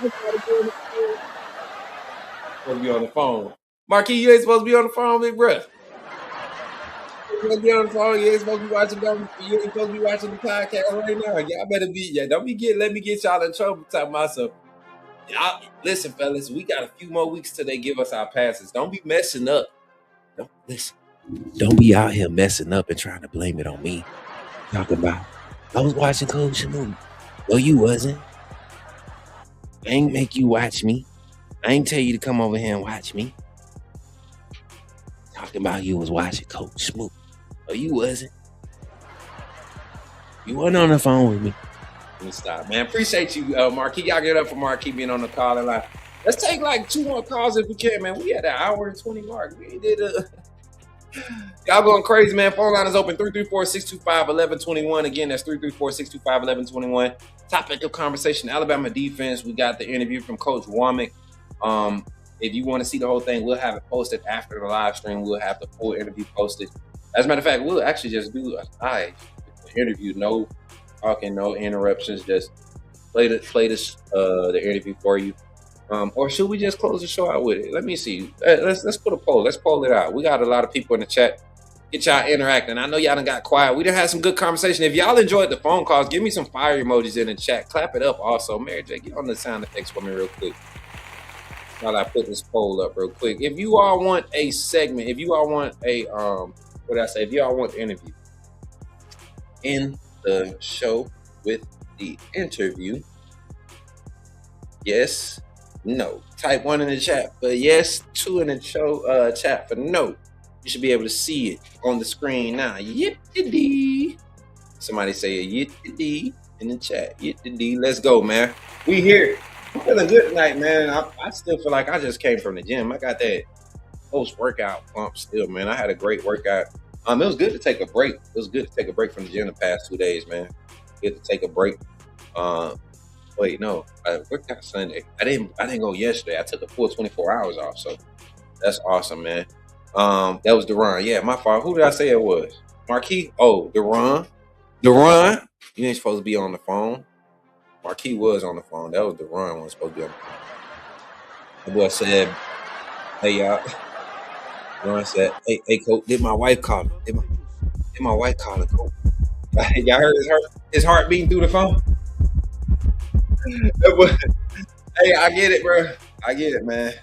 Supposed to be on the phone. Marquis, you ain't supposed to be on the phone, big bruh. You're supposed to be on the phone. You ain't supposed to be watching them. You ain't supposed to be watching the podcast right now. Y'all better be. Let me get y'all in trouble talking about something. Y'all, listen, fellas, we got a few more weeks till they give us our passes. Don't be messing up. Don't be out here messing up and trying to blame it on me. Talking about, I was watching Coach Smook. No, you wasn't. I ain't make you watch me. I ain't tell you to come over here and watch me. Talking about you was watching Coach Smook. No, you wasn't. You wasn't on the phone with me. Let me stop, man. Appreciate you, Marquis. Y'all get up for Marquis being on the call line. Let's take like 2 more calls if we can, man. We had an hour and 20 mark. We did y'all going crazy, man. Phone line is open 334-625-1121. Again, that's 334-625-1121. Topic of conversation, Alabama defense. We got the interview from Coach Womack. If you want to see the whole thing, we'll have it posted after the live stream. We'll have the full interview posted. As a matter of fact, we'll actually just do a live interview, no talking, no interruptions. Just play the interview for you. Or should we just close the show out with it? Let me see. Let's put a poll. Let's poll it out. We got a lot of people in the chat. Get y'all interacting. I know y'all done got quiet. We done had some good conversation. If y'all enjoyed the phone calls, give me some fire emojis in the chat. Clap it up also. Mary J, get on the sound effects for me real quick while I put this poll up real quick. If you all want a segment, if you all want a if you all want the interview in the show with the interview, yes, no. Type 1 in the chat for yes, 2 in the show chat for no. You should be able to see it on the screen now. Yippee-dee. Somebody say a yippee-dee in the chat. Yippee-dee. Let's go, man. We here. I'm feeling good tonight, man. I still feel like I just came from the gym. I got that post-workout pump still, man. I had a great workout. It was good to take a break. It was good to take a break from the gym the past 2 days, man. Good to take a break. Wait, no. I worked out Sunday. I didn't go yesterday. I took a full 24 hours off, so that's awesome, man. That was Deron. Yeah, my fault. Who did I say it was? Marquis? Oh, Deron. Deron, you ain't supposed to be on the phone. Marquis was on the phone. That was Deron was supposed to be on the phone. The boy said, hey, y'all. Deron said, hey, coach, did my wife call me? Did my wife call me, coach? Y'all heard his heart beating through the phone? Hey, I get it, bro. I get it, man.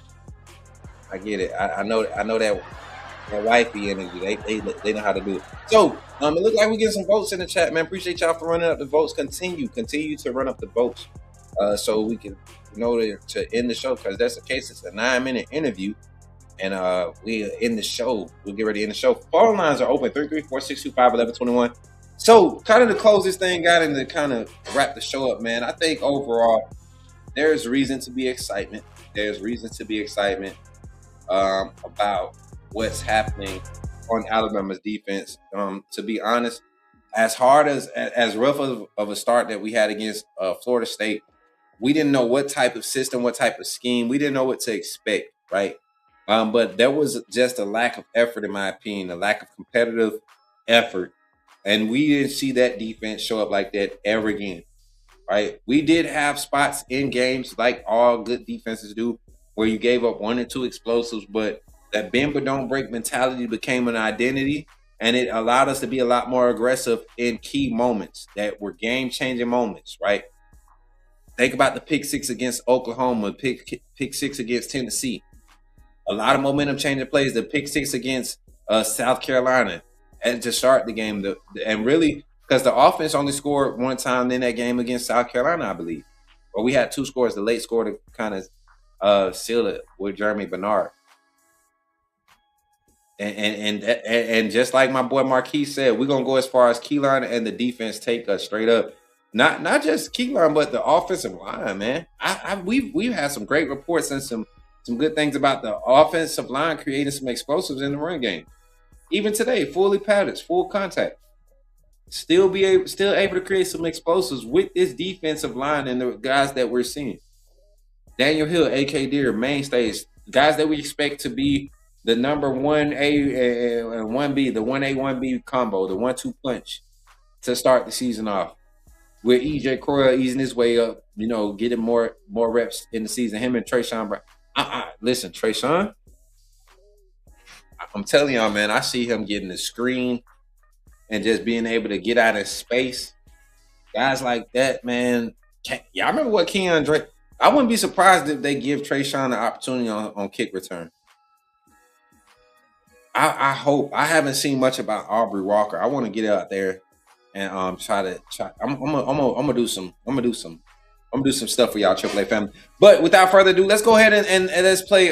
I get it. I know that wifey energy. They know how to do it. So it looks like we get some votes in the chat, man. Appreciate y'all for running up the votes. Continue to run up the votes, so we can to end the show, because that's the case. It's a 9-minute interview, and we end the show. We'll get ready to end the show. Phone lines are open 334-625-1121. So kind of to close this thing out and to kind of wrap the show up, man. I think overall there's reason to be excitement. There's reason to be excitement about what's happening on Alabama's defense. To be honest, as hard as rough of a start that we had against Florida State, we didn't know what type of system, what type of scheme. We didn't know what to expect, right? But there was just a lack of effort, in my opinion, a lack of competitive effort. And we didn't see that defense show up like that ever again, right? We did have spots in games, like all good defenses do, where you gave up 1 or 2 explosives, but that bend but don't break mentality became an identity, and it allowed us to be a lot more aggressive in key moments that were game-changing moments, right? Think about the pick 6 against Oklahoma, pick 6 against Tennessee. A lot of momentum-changing plays. The pick 6 against South Carolina, and to start the game, and really because the offense only scored 1 time in that game against South Carolina, I believe. Or we had 2 scores, the late score to kind of seal it with Jeremy Bernard. And just like my boy Marquis said, we're gonna go as far as Keelan and the defense take us straight up. Not just Keelan, but the offensive line, man. We've had some great reports and some good things about the offensive line creating some explosives in the run game. Even today, fully padded, full contact, still able to create some explosives with this defensive line and the guys that we're seeing. Daniel Hill, A.K. Deer, mainstays, guys that we expect to be the number 1A and 1B, the 1A, 1B combo, the 1-2 punch to start the season off. With E.J. Croyle easing his way up, getting more reps in the season. Him and Trayshawn Brown. Listen, Trayshawn, I'm telling y'all, man, I see him getting the screen and just being able to get out of space. Guys like that, man. Y'all remember what Keon Drake? I wouldn't be surprised if they give Trayshawn an opportunity on kick return. I hope. I haven't seen much about Aubrey Walker. I want to get out there and try. I'm gonna do some stuff for y'all, AAA family. But without further ado, let's go ahead and let's play.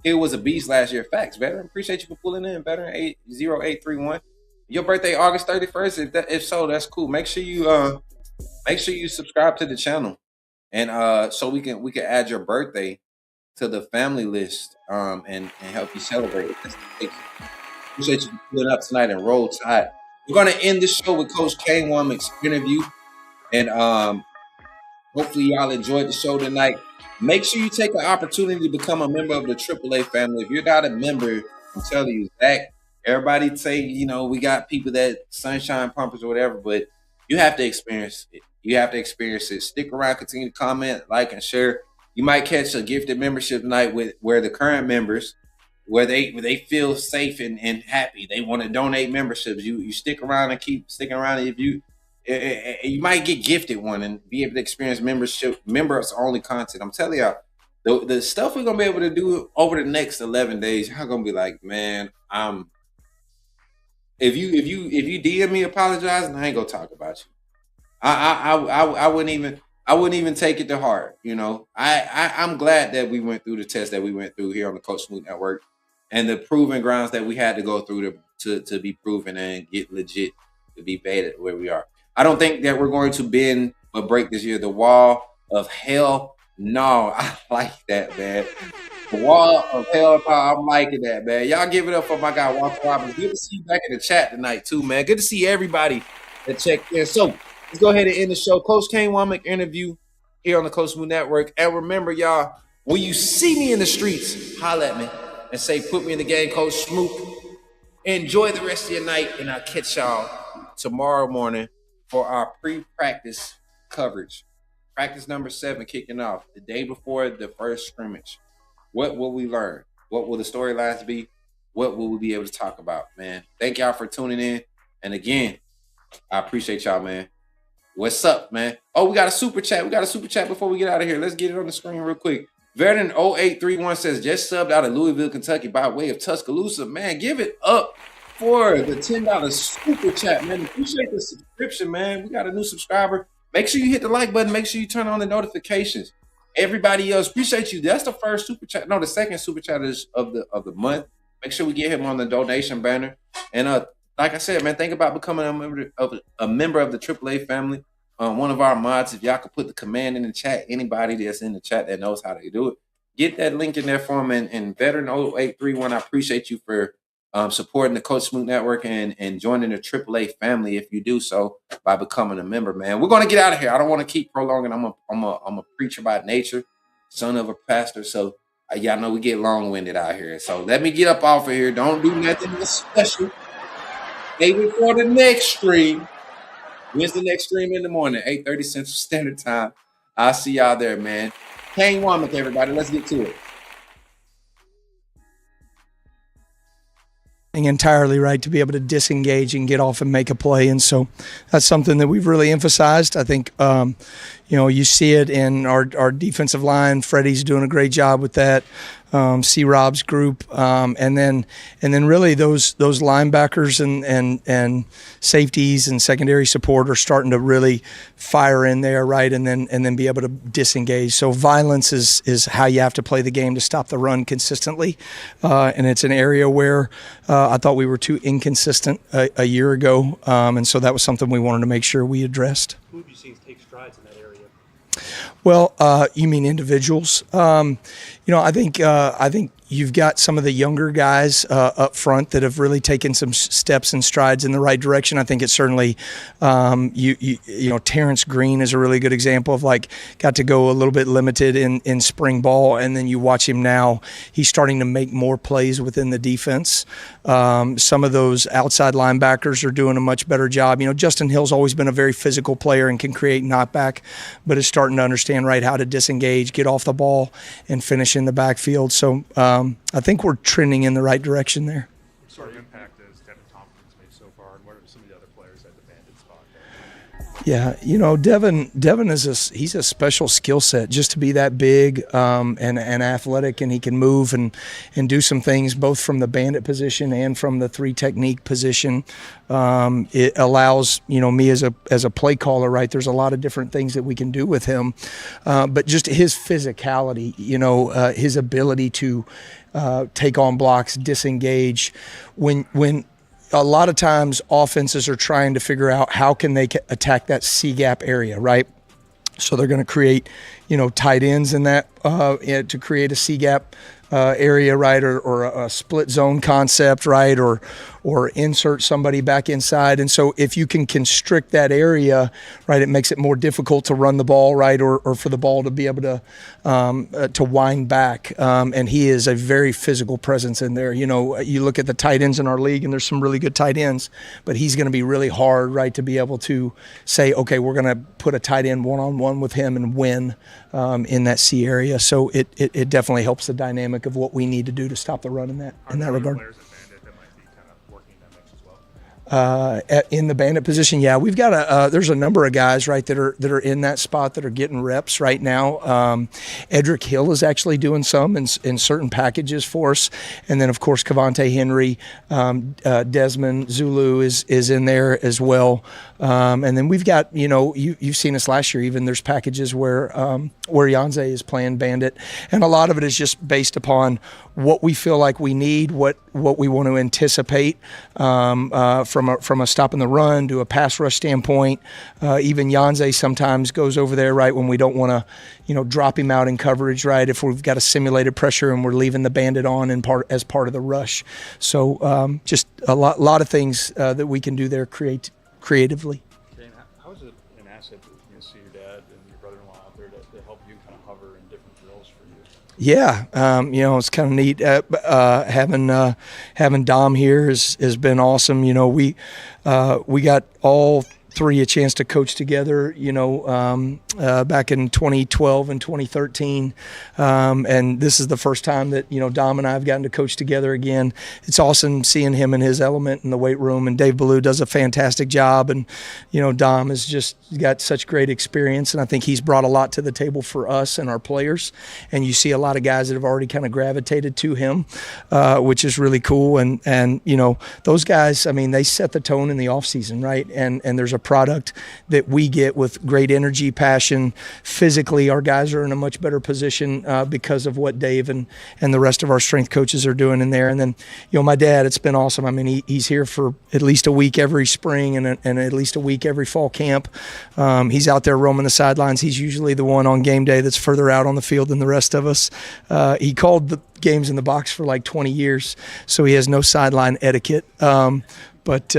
It was a beast last year. Facts, veteran. Appreciate you for pulling in, veteran 80831. Your birthday August 31st. If so, that's cool. Make sure you subscribe to the channel, and so we can add your birthday to the family list and help you celebrate it. Appreciate you for pulling up tonight and roll tide. We're gonna end the show with Coach Kane Womack's interview, and hopefully y'all enjoyed the show tonight. Make sure you take the opportunity to become a member of the AAA family. If you're not a member, I'm telling you, Zach, everybody say, we got people that sunshine pumpers or whatever, but you have to experience it. You have to experience it. Stick around, continue to comment, like, and share. You might catch a gifted membership tonight with where the current members, where they feel safe and happy. They want to donate memberships. You stick around and keep sticking around. If you might get gifted one and be able to experience members only content. I'm telling y'all, the stuff we're gonna be able to do over the next 11 days, y'all gonna be like, man, if you DM me apologizing, I ain't gonna talk about you. I wouldn't even take it to heart. I'm glad that we went through the test that we went through here on the Coach Smook Network and the proving grounds that we had to go through to be proven and get legit to be baited where we are. I don't think that we're going to bend or break this year. The wall of hell, no, I like that, man. The wall of hell, I'm liking that, man. Y'all give it up for my guy Walter Robbins. Good to see you back in the chat tonight, too, man. Good to see everybody that checked in. So let's go ahead and end the show. Coach Kane Womack interview here on the Coach Smook Network. And remember, y'all, when you see me in the streets, holla at me and say, put me in the game, Coach Smook. Enjoy the rest of your night, and I'll catch y'all tomorrow morning for our pre-practice coverage. Practice number 7 kicking off the day before the first scrimmage. What will we learn? What will the storylines be? What will we be able to talk about, man? Thank y'all for tuning in. And again, I appreciate y'all, man. What's up, man? Oh, we got a super chat. We got a super chat before we get out of here. Let's get it on the screen real quick. Veteran 0831 says, just subbed out of Louisville, Kentucky by way of Tuscaloosa. Man, give it up for the $10 super chat, man. Appreciate the subscription, man. We got a new subscriber. Make sure you hit the like button. Make sure you turn on the notifications. Everybody else, appreciate you. That's the first super chat. No, the second super chat is of the month. Make sure we get him on the donation banner. And like I said, man, think about becoming a member of the AAA family. One of our mods, if y'all could put the command in the chat, anybody that's in the chat that knows how to do it, get that link in there for him. And Veteran 0831, I appreciate you for supporting the Coach Smook Network and joining the AAA family if you do so by becoming a member, man. We're going to get out of here. I don't want to keep prolonging. I'm a preacher by nature, son of a pastor. So y'all know we get long-winded out here. So let me get up off of here. Don't do nothing special. Maybe for the next stream. When's the next stream in the morning? 8:30 Central Standard Time. I'll see y'all there, man. Kane Womack, everybody. Let's get to it. Entirely right to be able to disengage and get off and make a play, and so that's something that we've really emphasized. I think you see it in our defensive line. Freddie's doing a great job with that. C-Rob's group, and then really those linebackers and safeties and secondary support are starting to really fire in there, right? And then be able to disengage. So violence is how you have to play the game to stop the run consistently, and it's an area where I thought we were too inconsistent a year ago, and so that was something we wanted to make sure we addressed. Who have you seen take strides in that area? Well, you mean individuals? I think you've got some of the younger guys up front that have really taken some steps and strides in the right direction. I think it's certainly, Terrence Green is a really good example of got to go a little bit limited in spring ball, and then you watch him now. He's starting to make more plays within the defense. Some of those outside linebackers are doing a much better job. Justin Hill's always been a very physical player and can create knockback, but is starting to understand how to disengage, get off the ball, and finish in the backfield. So I think we're trending in the right direction there. What sort of impact has Devin Tompkins made so far, and what are some of the other players at the bandit spot there? Yeah, Devin he's a special skill set just to be that big and athletic, and he can move and do some things both from the bandit position and from the 3 technique position. It allows me as a play caller, right? There's a lot of different things that we can do with him, but just his physicality, his ability to take on blocks, disengage when a lot of times offenses are trying to figure out how can they attack that C-gap area, right? So they're going to create, tight ends in that to create a C-gap area, right, or a split zone concept, right, or insert somebody back inside. And so if you can constrict that area, right, it makes it more difficult to run the ball, right, or for the ball to be able to wind back. And he is a very physical presence in there. You know, you look at the tight ends in our league, and there's some really good tight ends, but he's going to be really hard, right, to be able to say, okay, we're going to put a tight end one-on-one with him and win in that C area. So it definitely helps the dynamic of what we need to do to stop the run in that regard. In the bandit position, yeah, we've got there's a number of guys, right, that are in that spot that are getting reps right now. Edric Hill is actually doing some in certain packages for us, and then of course Cavante Henry, Desmond Zulu is in there as well, and then we've got, you know, you've seen us last year. Even there's packages where Yanze is playing bandit, and a lot of it is just based upon what we feel like we need, what we want to anticipate from a stop in the run to a pass rush standpoint. Even Yanze sometimes goes over there, right, when we don't want to, you know, drop him out in coverage, right, if we've got a simulated pressure and we're leaving the bandit on as part of the rush. So just a lot of things that we can do there creatively. Shane, how is it an asset that you see your dad and your brother-in-law out there to help you kind of hover in different drills for you? Yeah, you know, it's kind of neat. Having Dom here has been awesome. You know, we got all three a chance to coach together, you know, back in 2012 and 2013. And this is the first time that, you know, Dom and I have gotten to coach together again. It's awesome seeing him in his element in the weight room, and Dave Ballou does a fantastic job. And, you know, Dom has just got such great experience, and I think he's brought a lot to the table for us and our players. And you see a lot of guys that have already kind of gravitated to him, which is really cool. And, you know, those guys, I mean, they set the tone in the offseason, right? And there's a product that we get with great energy, passion. Physically, our guys are in a much better position because of what Dave and the rest of our strength coaches are doing in there. And then, you know, my dad, it's been awesome. I mean, he's here for at least a week every spring and at least a week every fall camp. He's out there roaming the sidelines. He's usually the one on game day that's further out on the field than the rest of us. He called the games in the box for like 20 years, so he has no sideline etiquette. But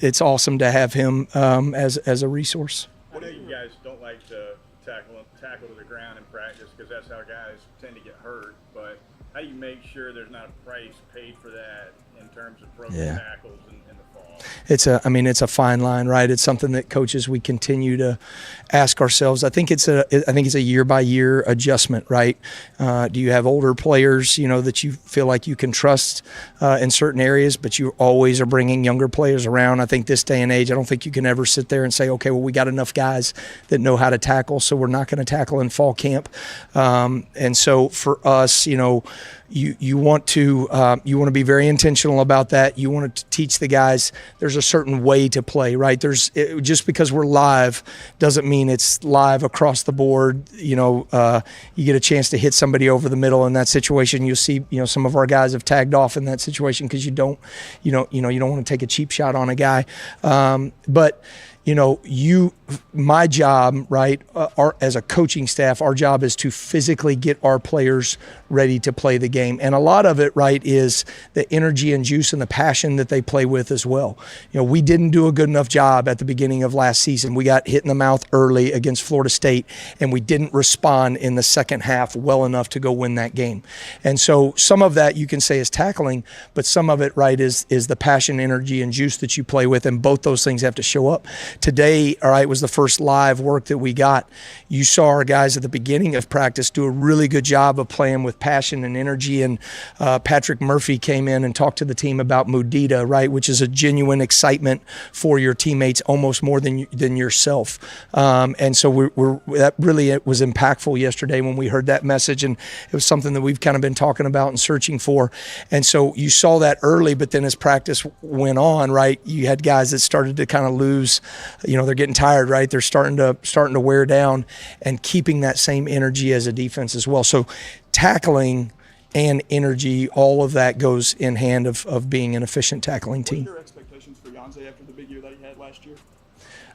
it's awesome to have him as a resource. I know you guys don't like to tackle to the ground in practice because that's how guys tend to get hurt. But how do you make sure there's not a price paid for that in terms of broken tackles in the fall? It's a fine line, right? It's something that coaches, we continue to ask ourselves. I think it's a year by year adjustment, right? Do you have older players, you know, that you feel like you can trust in certain areas, but you always are bringing younger players around? I think this day and age, I don't think you can ever sit there and say, okay, well, we got enough guys that know how to tackle, so we're not going to tackle in fall camp. And so for us, you know, you want to be very intentional about that. You want to teach the guys there's a certain way to play, right? Just because we're live doesn't mean it's live across the board. You know, you get a chance to hit somebody over the middle in that situation. You'll see, you know, some of our guys have tagged off in that situation because you don't want to take a cheap shot on a guy. But you know, my job, right, as a coaching staff, our job is to physically get our players ready to play the game. And a lot of it, right, is the energy and juice and the passion that they play with as well. You know, we didn't do a good enough job at the beginning of last season. We got hit in the mouth early against Florida State, and we didn't respond in the second half well enough to go win that game. And so some of that you can say is tackling, but some of it, right, is the passion, energy, and juice that you play with, and both those things have to show up. Today, all right, was the first live work that we got. You saw our guys at the beginning of practice do a really good job of playing with passion and energy, and Patrick Murphy came in and talked to the team about Mudita, right, which is a genuine excitement for your teammates, almost more than yourself. And so that really was impactful yesterday when we heard that message, and it was something that we've kind of been talking about and searching for. And so you saw that early, but then as practice went on, right, you had guys that started to kind of lose, you know, they're getting tired, right? They're starting to wear down, and keeping that same energy as a defense as well. So tackling and energy, all of that goes in hand of being an efficient tackling team. What are your expectations for Yanze after the big year that he had last year?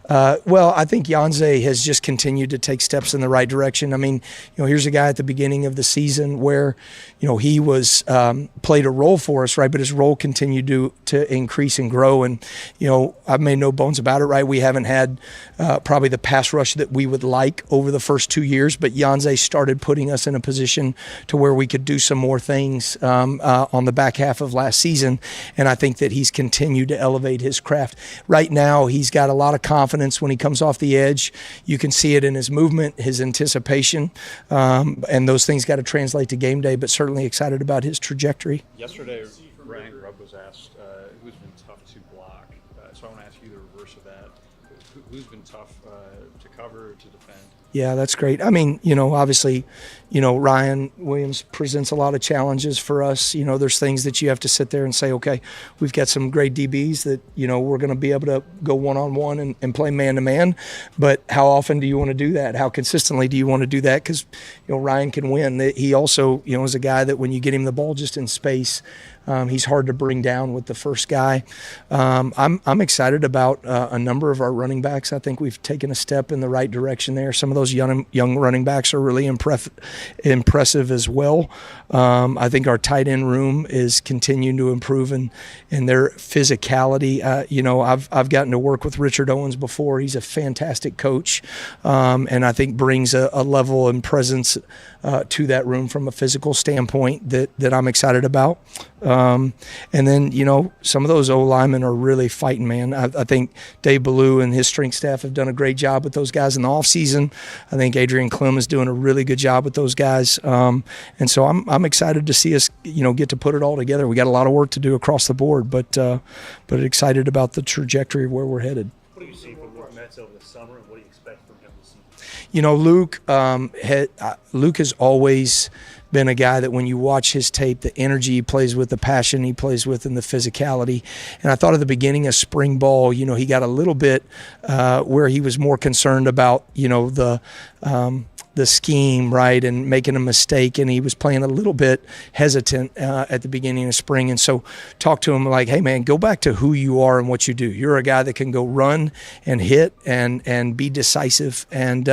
Well, I think Yanze has just continued to take steps in the right direction. I mean, here's a guy at the beginning of the season where, he was played a role for us, right? But his role continued to increase and grow. And, I've made no bones about it, right? We haven't had probably the pass rush that we would like over the first 2 years, but Yanze started putting us in a position to where we could do some more things on the back half of last season. And I think that he's continued to elevate his craft. Right now, he's got a lot of confidence when he comes off the edge. You can see it in his movement, his anticipation, and those things got to translate to game day, but certainly excited about his trajectory. Yesterday, Ryan Grubb was asked who's been tough to block. So I want to ask you the reverse of that. Who's been tough to cover, to defend? Yeah, that's great. I mean, obviously, Ryan Williams presents a lot of challenges for us. There's things that you have to sit there and say, okay, we've got some great DBs that, we're going to be able to go one-on-one and play man-to-man. But how often do you want to do that? How consistently do you want to do that? Because, Ryan can win. He also, is a guy that when you get him the ball just in space, he's hard to bring down with the first guy. I'm excited about a number of our running backs. I think we've taken a step in the right direction there. Some of those young running backs are really impressive as well. I think our tight end room is continuing to improve in their physicality. I've gotten to work with Richard Owens before. He's a fantastic coach, and I think brings a level and presence to that room from a physical standpoint that I'm excited about. And then, some of those O-linemen are really fighting, man. I think Dave Ballou and his strength staff have done a great job with those guys in the offseason. I think Adrian Clem is doing a really good job with those guys. And so I'm excited to see us, get to put it all together. We got a lot of work to do across the board, but excited about the trajectory of where we're headed. What do you see from Luke Metz over the summer, and what do you expect from him this season? Luke has always been a guy that when you watch his tape, the energy he plays with, the passion he plays with, and the physicality. And I thought at the beginning of spring ball, he got a little bit where he was more concerned about, the scheme, right, and making a mistake, and he was playing a little bit hesitant at the beginning of spring. And so talk to him like, hey, man, go back to who you are and what you do. You're a guy that can go run and hit and be decisive. And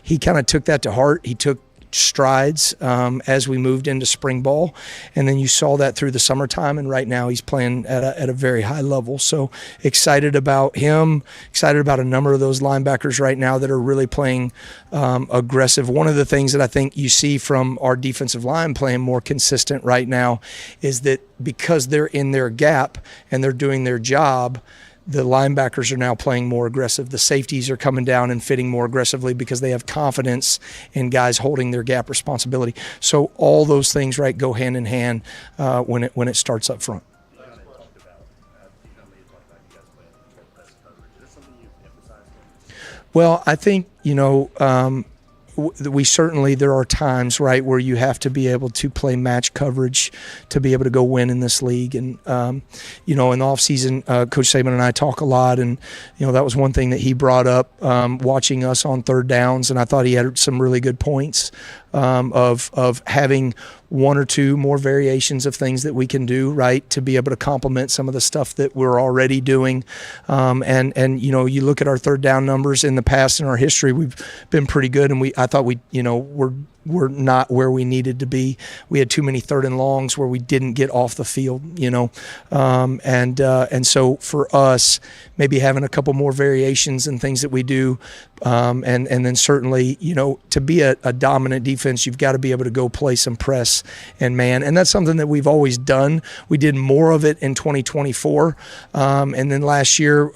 he kind of took that to heart. He took strides as we moved into spring ball, and then you saw that through the summertime, and right now he's playing at a very high level. So excited about him, excited about a number of those linebackers right now that are really playing aggressive. One of the things that I think you see from our defensive line playing more consistent right now is that because they're in their gap and they're doing their job, the linebackers are now playing more aggressive. The safeties are coming down and fitting more aggressively because they have confidence in guys holding their gap responsibility. So all those things, right, go hand in hand when it starts up front. Well, I think, we certainly, there are times, right, where you have to be able to play match coverage to be able to go win in this league. And, in the offseason, Coach Saban and I talk a lot, and, that was one thing that he brought up watching us on third downs, and I thought he had some really good points of having one or two more variations of things that we can do, right, to be able to complement some of the stuff that we're already doing. And you look at our third down numbers in the past in our history, we've been pretty good, and I thought we're not where we needed to be. We had too many third and longs where we didn't get off the field, and so for us, maybe having a couple more variations and things that we do, and then certainly, to be a dominant defense, you've got to be able to go play some press and man, and that's something that we've always done. We did more of it in 2024, and then last year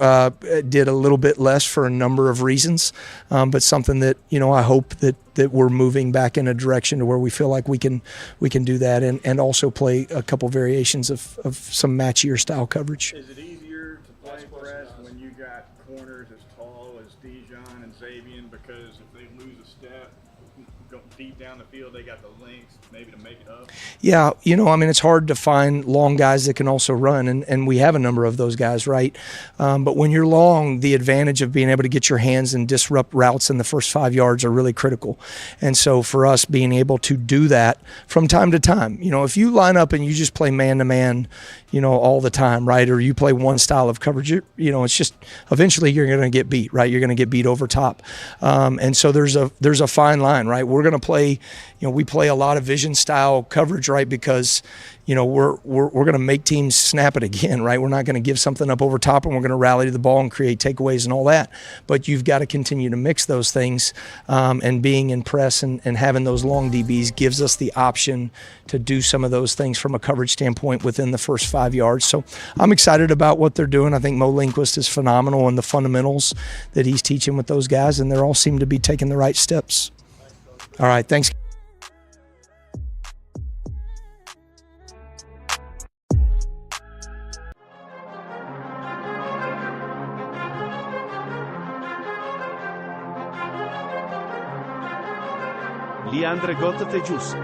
did a little bit less for a number of reasons, but something that I hope that we're moving back in a direction to where we feel like we can do that and also play a couple variations of some matchier style coverage. Is it easier to play press when you got corners as tall as Dijon and Xavier? Because if they lose a step, deep down the field, they got the lengths maybe to make it up? Yeah, I mean, it's hard to find long guys that can also run, and we have a number of those guys, right? But when you're long, the advantage of being able to get your hands and disrupt routes in the first 5 yards are really critical. And so for us, being able to do that from time to time, if you line up and you just play man-to-man, all the time, right? Or you play one style of coverage, it's just eventually you're going to get beat, right? You're going to get beat over top. And so there's a fine line, right? We're going to play, we play a lot of vision style coverage, right? Because, we're going to make teams snap it again, right? We're not going to give something up over top and we're going to rally to the ball and create takeaways and all that. But you've got to continue to mix those things. And being in press and having those long DBs gives us the option to do some of those things from a coverage standpoint within the first 5 yards. So I'm excited about what they're doing. I think Mo Lindquist is phenomenal in the fundamentals that he's teaching with those guys, and they all seem to be taking the right steps. All right, thanks. Leandre Gotthejus.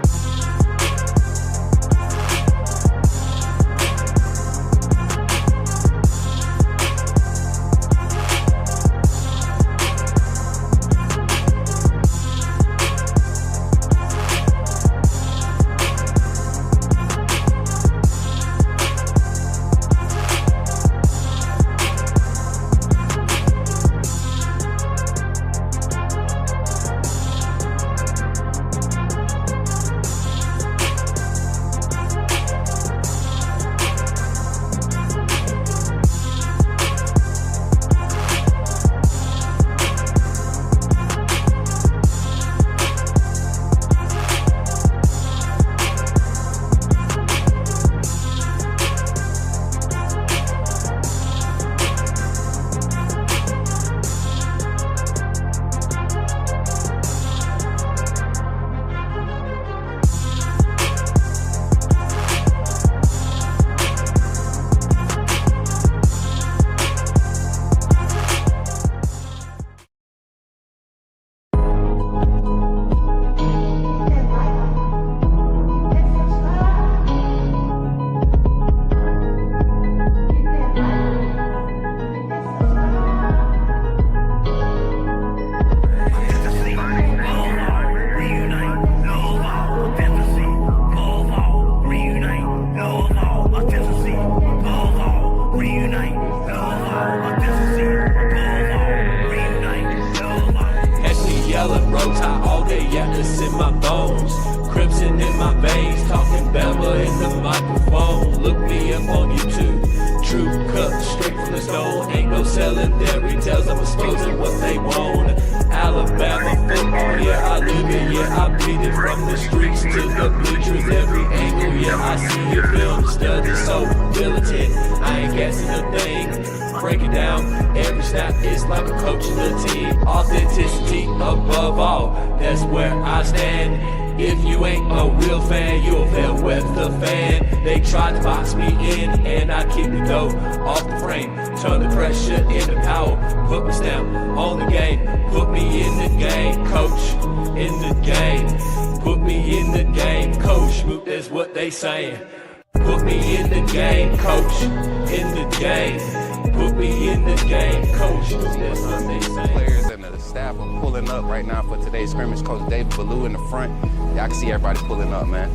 Everybody pulling up, man.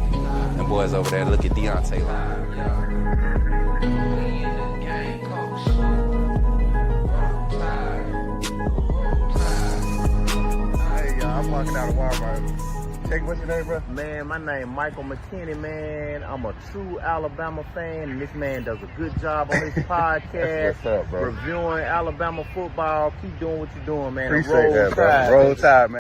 Them boys over there, look at Deontay. Hey, y'all, I'm walking out of Walmart. Check, what's your name, bro? Man, my name Michael McKinney, man. I'm a true Alabama fan, and this man does a good job on his podcast. What's up, bro? Reviewing Alabama football. Keep doing what you're doing, man. Appreciate that, bro. Roll Tide, man.